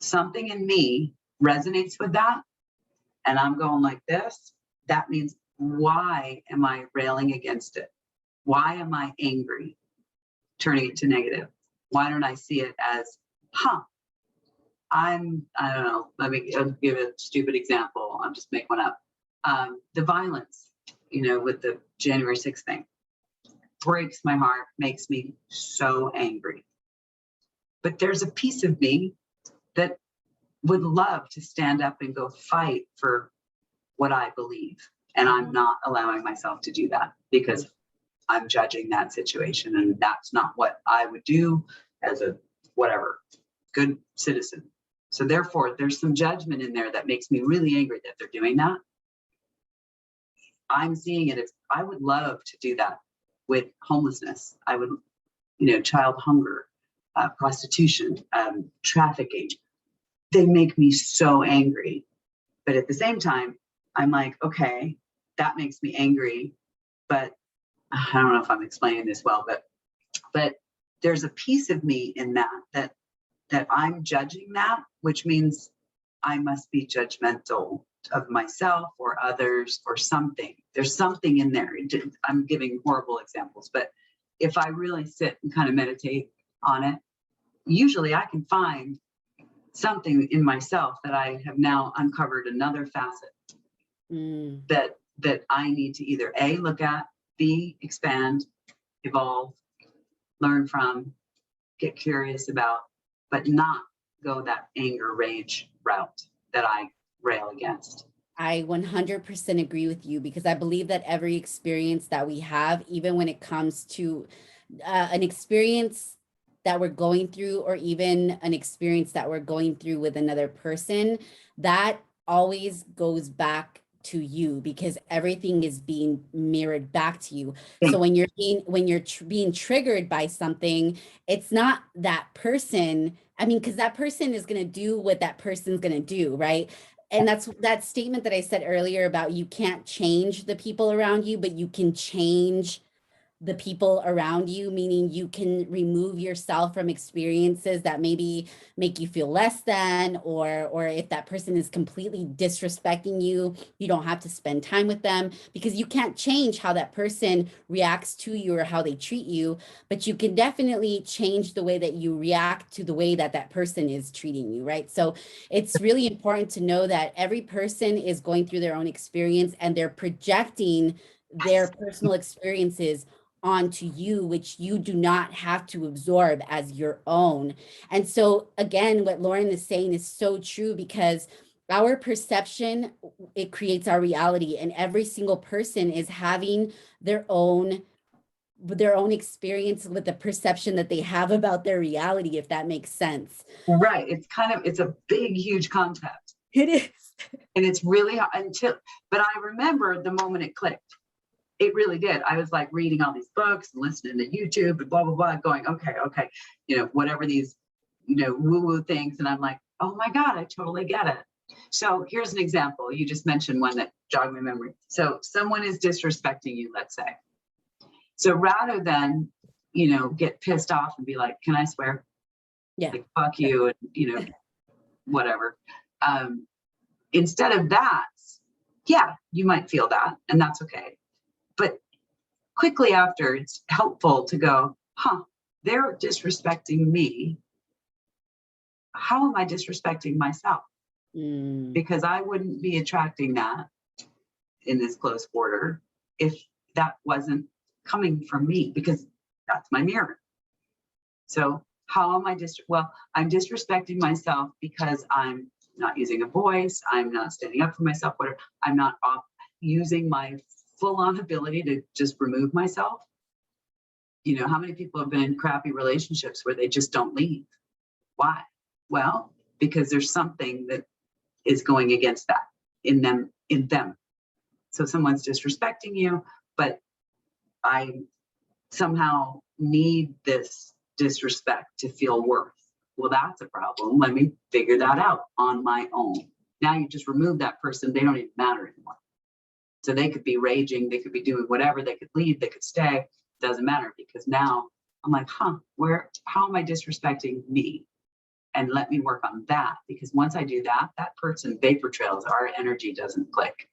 something in me resonates with that, and I'm going like this, that means, why am I railing against it? Why am I angry, turning it to negative? Why don't I see it as, I don't know, I'll give a stupid example. I'll just make one up. The violence, with the January 6th thing, breaks my heart, makes me so angry. But there's a piece of me that would love to stand up and go fight for what I believe. And I'm not allowing myself to do that because I'm judging that situation. And that's not what I would do as a whatever good citizen. So therefore, there's some judgment in there that makes me really angry that they're doing that. I'm seeing it as, I would love to do that with homelessness. I would, child hunger, prostitution, trafficking. They make me so angry. But at the same time, I'm like, okay, that makes me angry. But I don't know if I'm explaining this well, but there's a piece of me in that I'm judging that, which means I must be judgmental of myself or others or something. There's something in there. I'm giving horrible examples, but if I really sit and kind of meditate on it, usually I can find something in myself that I have now uncovered another facet that I need to either A, look at, B, expand, evolve, learn from, get curious about, but not go that anger, rage route that I rail against. I 100% agree with you, because I believe that every experience that we have, even when it comes to an experience that we're going through, or even an experience that we're going through with another person, that always goes back to you, because everything is being mirrored back to you. So when you're being triggered by something, it's not that person. I mean, because that person is going to do what that person's going to do, right? And that's that statement that I said earlier about you can't change the people around you, but you can change the people around you, meaning you can remove yourself from experiences that maybe make you feel less than, or if that person is completely disrespecting you, you don't have to spend time with them, because you can't change how that person reacts to you or how they treat you, but you can definitely change the way that you react to the way that that person is treating you, right? So it's really important to know that every person is going through their own experience, and they're projecting their personal experiences onto you, which you do not have to absorb as your own. And so again, what Lauren is saying is so true, because our perception, it creates our reality, and every single person is having their own experience with the perception that they have about their reality, if that makes sense. Right. It's a big, huge concept. It is. And it's really but I remember the moment it clicked. It really did. I was like reading all these books and listening to YouTube and blah, blah, blah, going, okay, whatever these, woo-woo things. And I'm like, oh my God, I totally get it. So here's an example. You just mentioned one that jogged my memory. So someone is disrespecting you, let's say. So rather than, get pissed off and be like, can I swear? Yeah. Like, fuck you, and, whatever. Instead of that, yeah, you might feel that, and that's okay. But quickly after, it's helpful to go, they're disrespecting me. How am I disrespecting myself? Because I wouldn't be attracting that in this close border if that wasn't coming from me, because that's my mirror. So how am I I'm disrespecting myself because I'm not using a voice. I'm not standing up for myself. Whatever. I'm not using my full-on ability to just remove myself. How many people have been in crappy relationships where they just don't leave? Why? Well, because there's something that is going against that in them. So someone's disrespecting you, but I somehow need this disrespect to feel worth. Well, that's a problem. Let me figure that out on my own. Now you just remove that person. They don't even matter anymore. So they could be raging, they could be doing whatever, they could leave, they could stay, doesn't matter, because now I'm like, how am I disrespecting me? and let me work on that. Because once I do that, that person vapor trails, our energy doesn't click.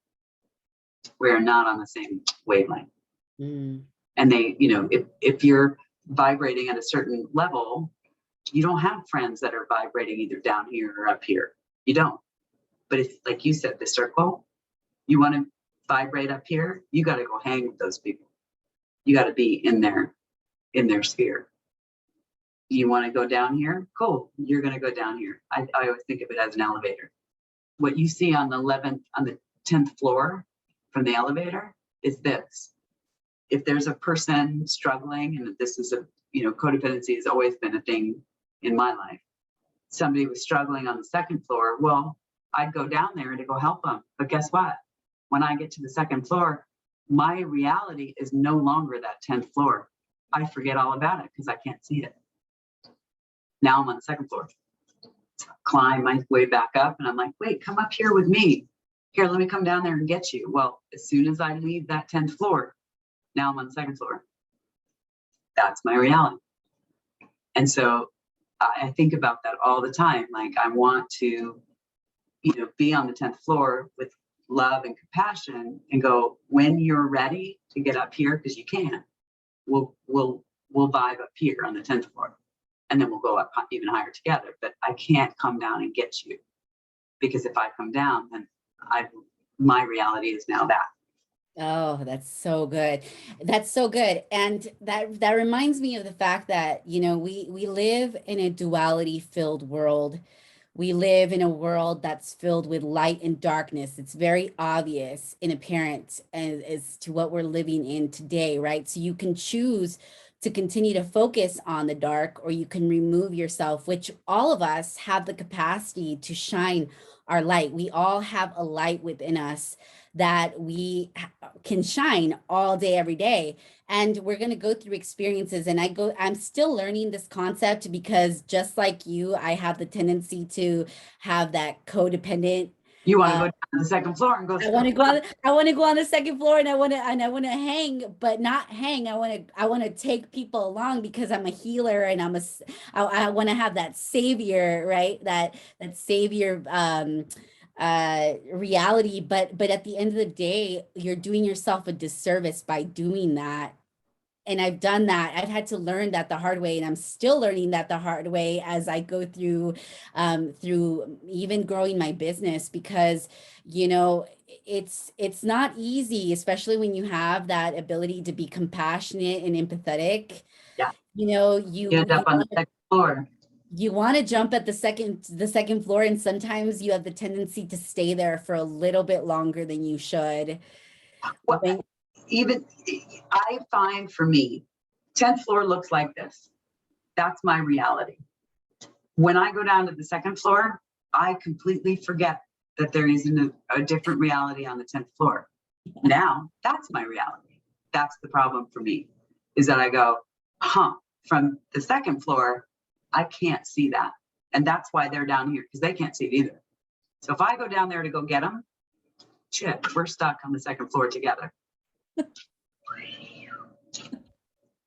We're not on the same wavelength. Mm. And they, if you're vibrating at a certain level, you don't have friends that are vibrating either down here or up here. You don't. But if, like you said, the circle, you want to vibrate up here, you got to go hang with those people. You got to be in their sphere. You want to go down here? Cool. You're going to go down here. I always think of it as an elevator. What you see on the 10th floor from the elevator is this. If there's a person struggling, and this is codependency has always been a thing in my life. Somebody was struggling on the 2nd floor. Well, I'd go down there to go help them. But guess what? When I get to the 2nd floor, my reality is no longer that 10th floor. I forget all about it because I can't see it. Now I'm on the 2nd floor. Climb my way back up, and I'm like, wait, come up here with me. Here, let me come down there and get you. Well, as soon as I leave that 10th floor, now I'm on the 2nd floor. That's my reality. And so I think about that all the time. Like, I want to, be on the 10th floor with love and compassion and go, when you're ready to get up here, because you can, we'll vibe up here on the 10th floor. And then we'll go up even higher together. But I can't come down and get you, because if I come down, then my reality is now that. Oh, that's so good. That's so good. And that reminds me of the fact that, we live in a duality filled world. We live in a world that's filled with light and darkness. It's very obvious and apparent as to what we're living in today, right? So you can choose to continue to focus on the dark, or you can remove yourself, which all of us have the capacity to shine our light. We all have a light within us that we can shine all day, every day. And we're going to go through experiences. And I'm still learning this concept, because just like you, I have the tendency to have that codependent. You want to go down to the 2nd floor and go. I want to go on the 2nd floor, and I want to hang, but not hang. I want to take people along, because I'm a healer, and I want to have that savior, right? That savior reality. But at the end of the day, you're doing yourself a disservice by doing that. And I've done that. I've had to learn that the hard way, and I'm still learning that the hard way as I go through even growing my business, because it's not easy, especially when you have that ability to be compassionate and empathetic. Yeah. You end up on the 2nd floor. You want to jump at the second floor, and sometimes you have the tendency to stay there for a little bit longer than you should. Well, even I find, for me, 10th floor looks like this. That's my reality. When I go down to the 2nd floor, I completely forget that there isn't a different reality on the 10th floor. Now that's my reality. That's the problem for me, is that I go, from the 2nd floor, I can't see that. And that's why they're down here, because they can't see it either. So if I go down there to go get them, shit, we're stuck on the 2nd floor together.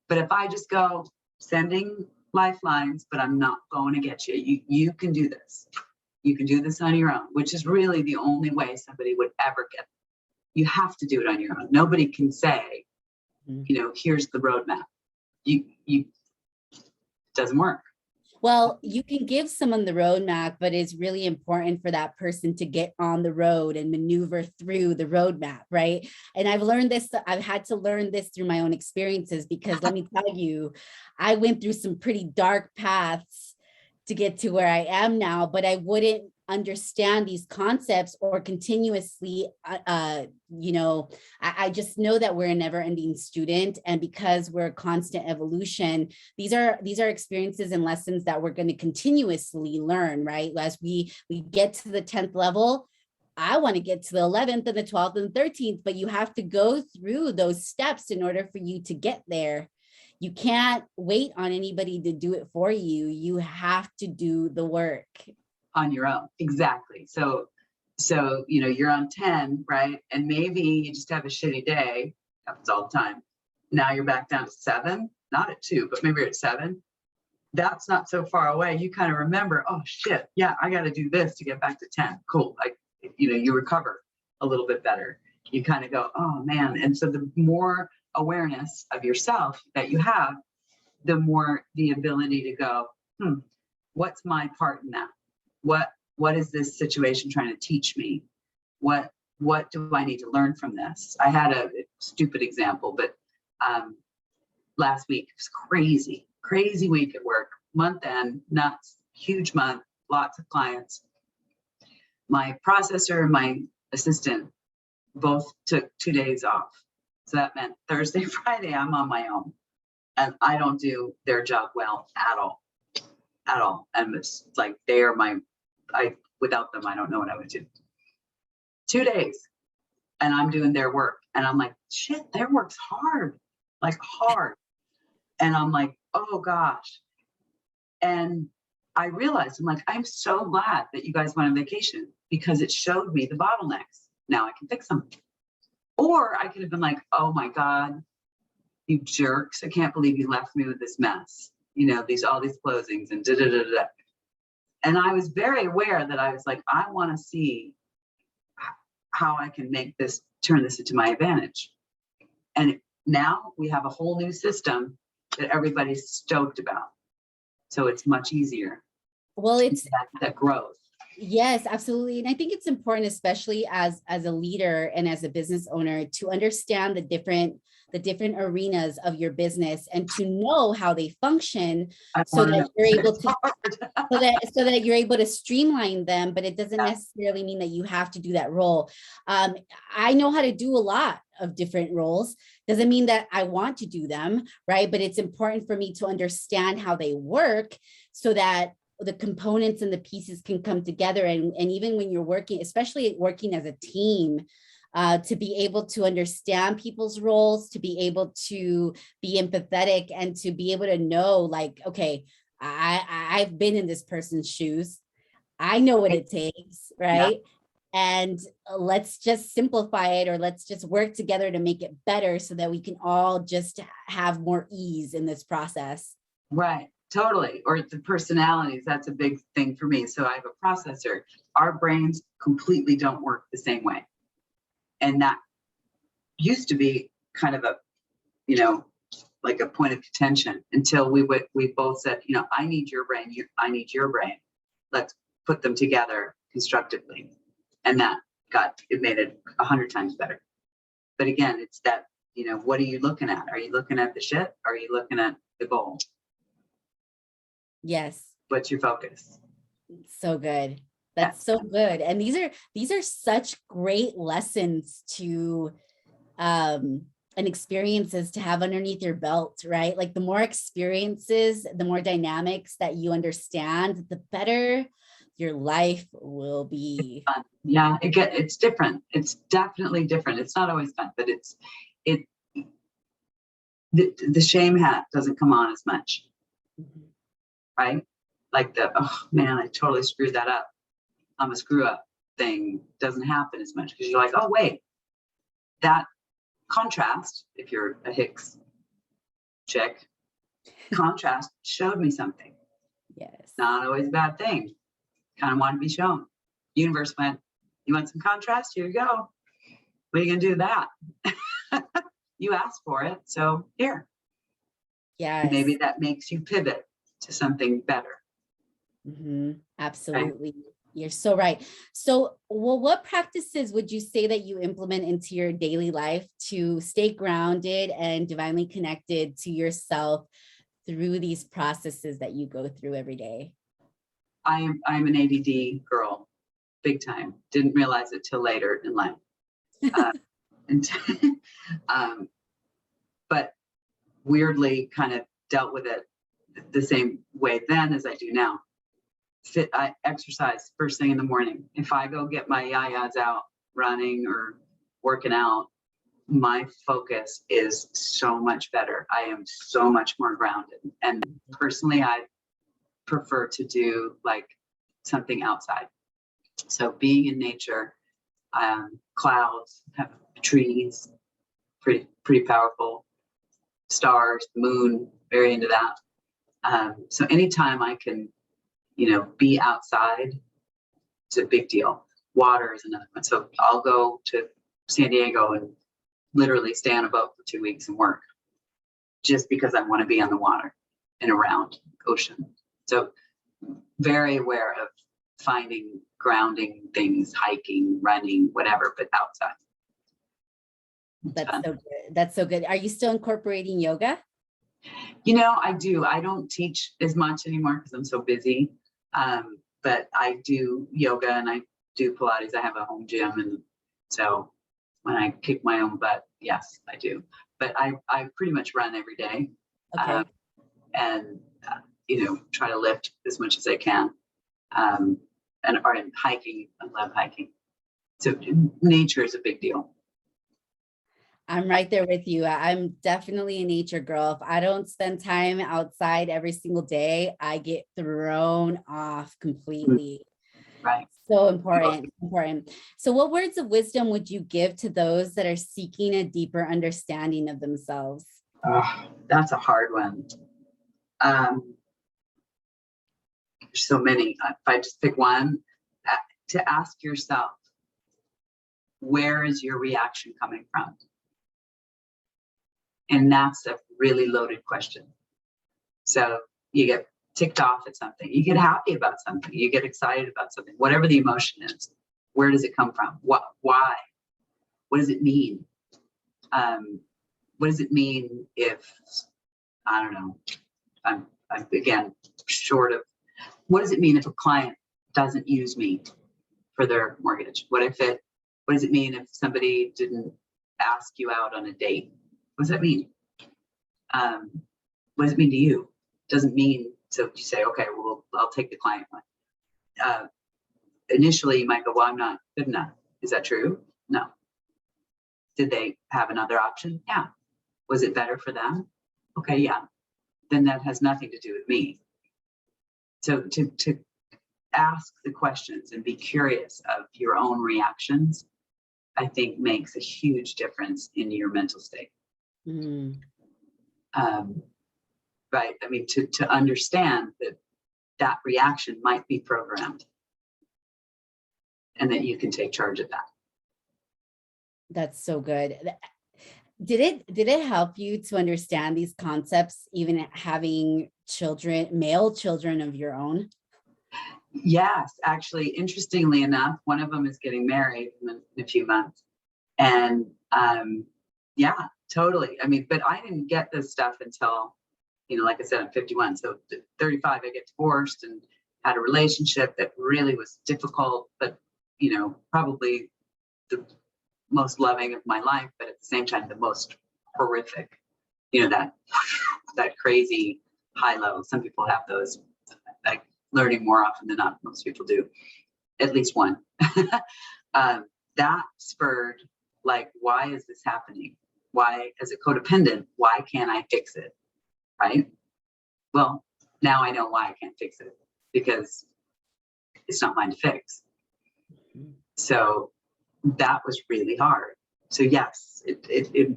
But if I just go sending lifelines, but I'm not going to get you, you can do this. You can do this on your own, which is really the only way somebody would ever get it. You have to do it on your own. Nobody can say, here's the roadmap. It doesn't work. Well, you can give someone the roadmap, but it's really important for that person to get on the road and maneuver through the roadmap, right? And I've had to learn this through my own experiences, because let me tell you, I went through some pretty dark paths to get to where I am now, but I wouldn't understand these concepts or continuously, I just know that we're a never-ending student, and because we're a constant evolution, these are experiences and lessons that we're going to continuously learn, right? As we get to the 10th level, I want to get to the 11th and the 12th and 13th, but you have to go through those steps in order for you to get there. You can't wait on anybody to do it for you. You have to do the work on your own. Exactly. So you're on 10, right? And maybe you just have a shitty day. Happens all the time. Now you're back down to 7, not at 2, but maybe you're at 7. that's not so far away. You kind of remember, oh shit, yeah, I got to do this to get back to 10. Cool. You recover a little bit better. You kind of go, oh man. And so the more awareness of yourself that you have, the more the ability to go, what's my part in that? What is this situation trying to teach me? What do I need to learn from this? I had a stupid example, but last week it was crazy week at work, month end, nuts, huge month, lots of clients. My processor and my assistant both took 2 days off. So that meant Thursday, Friday, I'm on my own. And I don't do their job well at all. And it's like, without them, I don't know what I would do. 2 days. And I'm doing their work. And I'm like, shit, their work's hard. Like hard. And I'm like, oh gosh. And I realized, I'm like, I'm so glad that you guys went on vacation because it showed me the bottlenecks. Now I can fix them. Or I could have been like, oh my God, you jerks. I can't believe you left me with this mess. All these closings and da-da-da-da. And I was very aware that I was like, I want to see how I can turn this into my advantage. And now we have a whole new system that everybody's stoked about. So it's much easier. Well, it's that growth. Yes, absolutely. And I think it's important, especially as a leader and as a business owner, to understand the different arenas of your business and to know how they function so that you're able to so that you're able to streamline them, but it doesn't necessarily mean that you have to do that role. I know how to do a lot of different roles. Doesn't mean that I want to do them, right? But it's important for me to understand how they work so that the components and the pieces can come together. And even when you're working, especially working as a team, to be able to understand people's roles, to be able to be empathetic and to be able to know like, okay, I've been in this person's shoes. I know what it takes, right? Yeah. And let's just simplify it, or let's just work together to make it better so that we can all just have more ease in this process. Right. Totally. Or the personalities, that's a big thing for me. So I have a processor. Our brains completely don't work the same way. And that used to be kind of a, like a point of contention until we both said, I need your brain, I need your brain. Let's put them together constructively. And it made it 100 times better. But again, it's that, what are you looking at? Are you looking at the shit? Or are you looking at the goal? Yes. What's your focus? So good. That's so good. And these are such great lessons to and experiences to have underneath your belt, right? Like the more experiences, the more dynamics that you understand, the better your life will be. Yeah, it's different. It's definitely different. It's not always fun, but the shame hat doesn't come on as much. Mm-hmm. Right? Like oh man, I totally screwed that up. I'm a screw up thing doesn't happen as much because you're like, oh wait, that contrast, if you're a Hicks chick, contrast showed me something. Yes. Not always a bad thing. Kind of want to be shown. Universe went, you want some contrast? Here you go. What are you gonna do with that? You asked for it, so here. Yes. Maybe that makes you pivot to something better. Mm-hmm. Absolutely. Okay. You're so right. So, what practices would you say that you implement into your daily life to stay grounded and divinely connected to yourself through these processes that you go through every day? I'm an ADD girl, big time. Didn't realize it till later in life. But weirdly kind of dealt with it the same way then as I do now. I exercise first thing in the morning. If I go get my yayas out running or working out, my focus is so much better. I am so much more grounded. And personally, I prefer to do like something outside. So being in nature, clouds, trees, pretty powerful. Stars, moon, very into that. So anytime I can, be outside, it's a big deal. Water is another one. So I'll go to San Diego and literally stay on a boat for 2 weeks and work just because I want to be on the water and around the ocean. So very aware of finding grounding things, hiking, running, whatever, but outside. That's so good. That's so good. Are you still incorporating yoga? I do. I don't teach as much anymore because I'm so busy. But I do yoga and I do Pilates. I have a home gym. And so when I kick my own butt, yes, I do. But I pretty much run every day. Okay. And, try to lift as much as I can. Or in hiking, I love hiking. So nature is a big deal. I'm right there with you. I'm definitely a nature girl. If I don't spend time outside every single day, I get thrown off completely. Right. So important. So what words of wisdom would you give to those that are seeking a deeper understanding of themselves? Oh, that's a hard one. There's so many. If I just pick one, to ask yourself, where is your reaction coming from? And that's a really loaded question. So you get ticked off at something, you get happy about something, you get excited about something, whatever the emotion is, where does it come from? Why? What does it mean? What does it mean if, I don't know, I'm again, short of, what does it mean if a client doesn't use me for their mortgage? What does it mean if somebody didn't ask you out on a date? What does that mean? What does it mean to you? Doesn't mean, so you say, okay, well, I'll take the client one. Initially, you might go, well, I'm not good enough. Is that true? No. Did they have another option? Yeah. Was it better for them? Okay, yeah. Then that has nothing to do with me. So to ask the questions and be curious of your own reactions, I think makes a huge difference in your mental state. Mm. Right. I mean, to understand that reaction might be programmed and that you can take charge of that. That's so good. Did it help you to understand these concepts, even having children, male children of your own? Yes, actually, interestingly enough, one of them is getting married in a few months. And yeah, totally. I mean, but I didn't get this stuff until, like I said, I'm 51. So 35, I get divorced and had a relationship that really was difficult, but, probably the most loving of my life, but at the same time, the most horrific, that crazy high low. Some people have those, like learning more often than not. Most people do, at least one. That spurred, like, why is this happening? Why, as a codependent, why can't I fix it? Right? Well, now I know why I can't fix it, because it's not mine to fix. So that was really hard. So yes,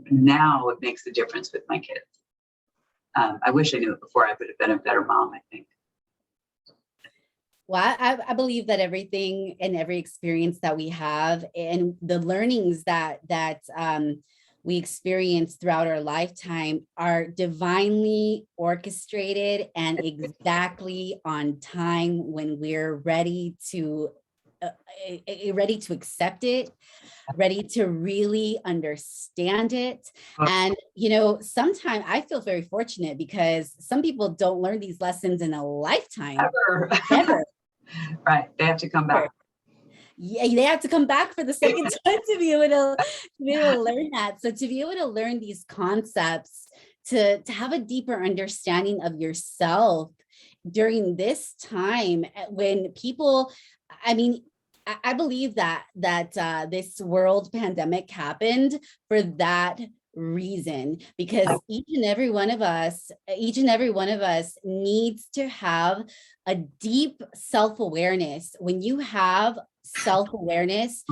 now it makes a difference with my kids. I wish I knew it before. I would have been a better mom, I think. Well, I believe that everything and every experience that we have and the learnings that we experience throughout our lifetime are divinely orchestrated and exactly on time when we're ready to accept it, ready to really understand it. And, sometimes I feel very fortunate because some people don't learn these lessons in a lifetime. Ever. Right. They have to come back. Yeah, they have to come back for the second time to be able to learn that. So to be able to learn these concepts, to have a deeper understanding of yourself during this time when people, I believe that this world pandemic happened for that reason, because each and every one of us needs to have a deep self-awareness. When you have self-awareness,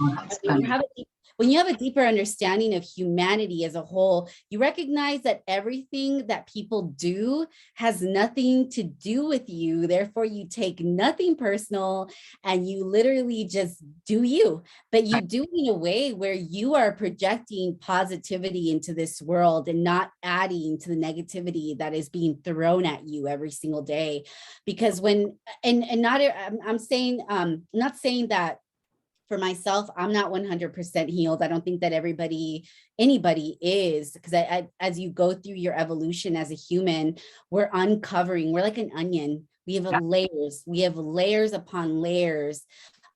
when you have a deeper understanding of humanity as a whole, you recognize that everything that people do has nothing to do with you. Therefore, you take nothing personal and you literally just do you, but you do it in a way where you are projecting positivity into this world and not adding to the negativity that is being thrown at you every single day. Because when, and not, I'm saying, not saying that for myself, I'm not 100% healed. I don't think that anybody is, because as you go through your evolution as a human, we're uncovering, we're like an onion. We have layers upon layers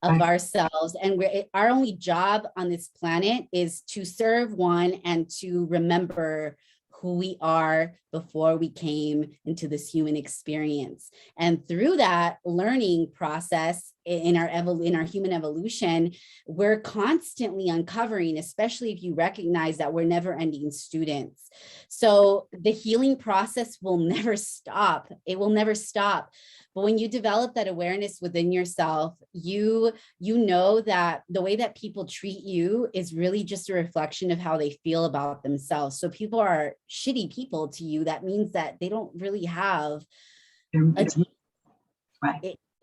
of ourselves. And our only job on this planet is to serve one and to remember who we are before we came into this human experience. And through that learning process in our human evolution, we're constantly uncovering, especially if you recognize that we're never ending students. So the healing process will never stop. It will never stop. But when you develop that awareness within yourself, you know that the way that people treat you is really just a reflection of how they feel about themselves. So people are shitty people to you. That means that they don't really have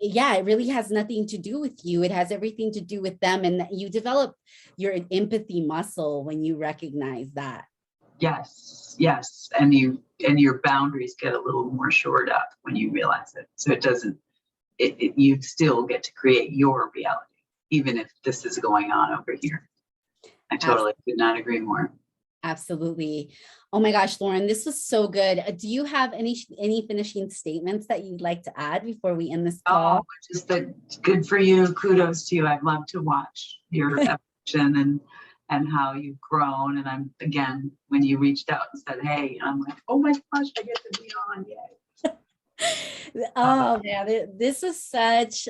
it really has nothing to do with you. It has everything to do with them. And you develop your empathy muscle when you recognize that. Yes. And your boundaries get a little more shored up when you realize it. So you still get to create your reality, even if this is going on over here. I totally could not agree more. Absolutely. Oh my gosh, Lauren, this was so good. Do you have any finishing statements that you'd like to add before we end this call? Oh, just that good for you. Kudos to you. I'd love to watch your evolution and how you've grown. And I'm, again, when you reached out and said, hey, I'm like, oh my gosh, I get to be on. Yay. Oh man, this was such,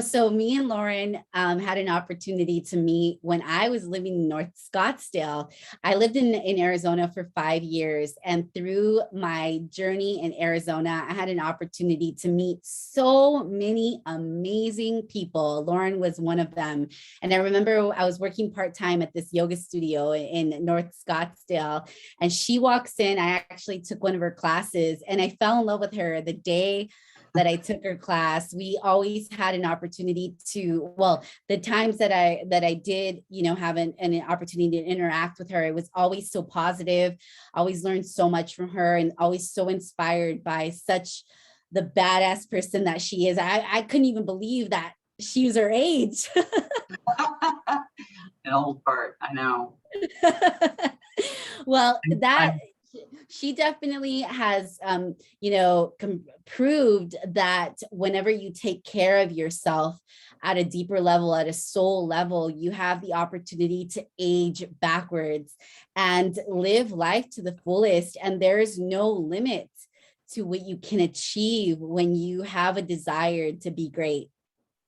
so me and Lauren had an opportunity to meet when I was living in North Scottsdale. I lived in Arizona for 5 years. And through my journey in Arizona, I had an opportunity to meet so many amazing people. Lauren was one of them. And I remember I was working part-time at this yoga studio in North Scottsdale. And she walks in. I actually took one of her classes and I fell in love with her the day that I took her class. We always had an opportunity the times that I did, have an opportunity to interact with her, it was always so positive. Always learned so much from her and always so inspired by such the badass person that she is. I couldn't even believe that she was her age. An old part, I know. Well, she definitely has, proved that whenever you take care of yourself at a deeper level, at a soul level, you have the opportunity to age backwards and live life to the fullest. And there is no limit to what you can achieve when you have a desire to be great.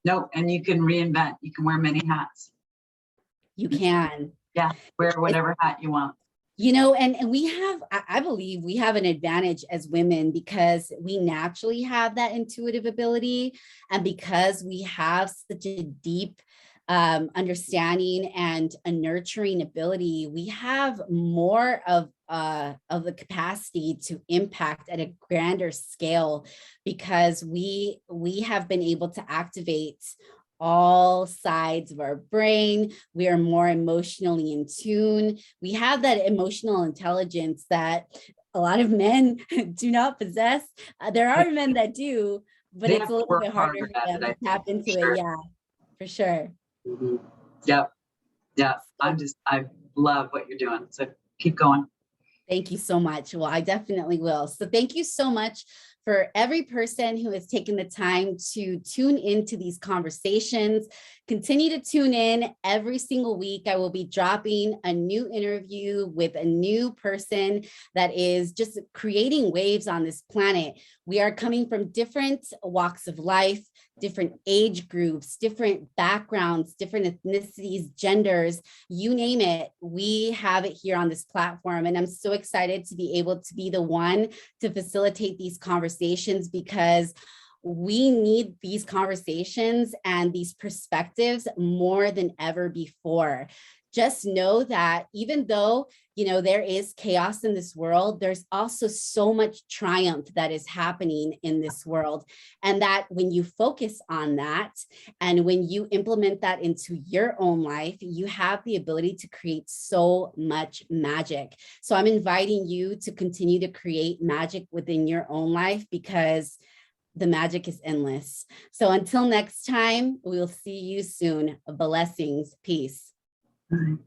No, and you can reinvent. You can wear many hats. You can. Yeah, wear whatever hat you want. And I believe we have an advantage as women because we naturally have that intuitive ability. And because we have such a deep understanding and a nurturing ability, we have more of the capacity to impact at a grander scale because we have been able to activate all sides of our brain. We are more emotionally in tune. We have that emotional intelligence that a lot of men do not possess. There are men that do, but it's a little bit harder for them to tap into it. Yeah, for sure. Mm-hmm. Yeah. I love what you're doing. So keep going. Thank you so much. Well, I definitely will. So thank you so much for every person who has taken the time to tune into these conversations. Continue to tune in every single week. I will be dropping a new interview with a new person that is just creating waves on this planet. We are coming from different walks of life, different age groups, different backgrounds, different ethnicities, genders, you name it. We have it here on this platform. And I'm so excited to be able to be the one to facilitate these conversations because we need these conversations and these perspectives more than ever before. Just know that even though, there is chaos in this world, there's also so much triumph that is happening in this world. And that when you focus on that, and when you implement that into your own life, you have the ability to create so much magic. So I'm inviting you to continue to create magic within your own life, because the magic is endless. So until next time, we'll see you soon. Blessings. Peace. Right.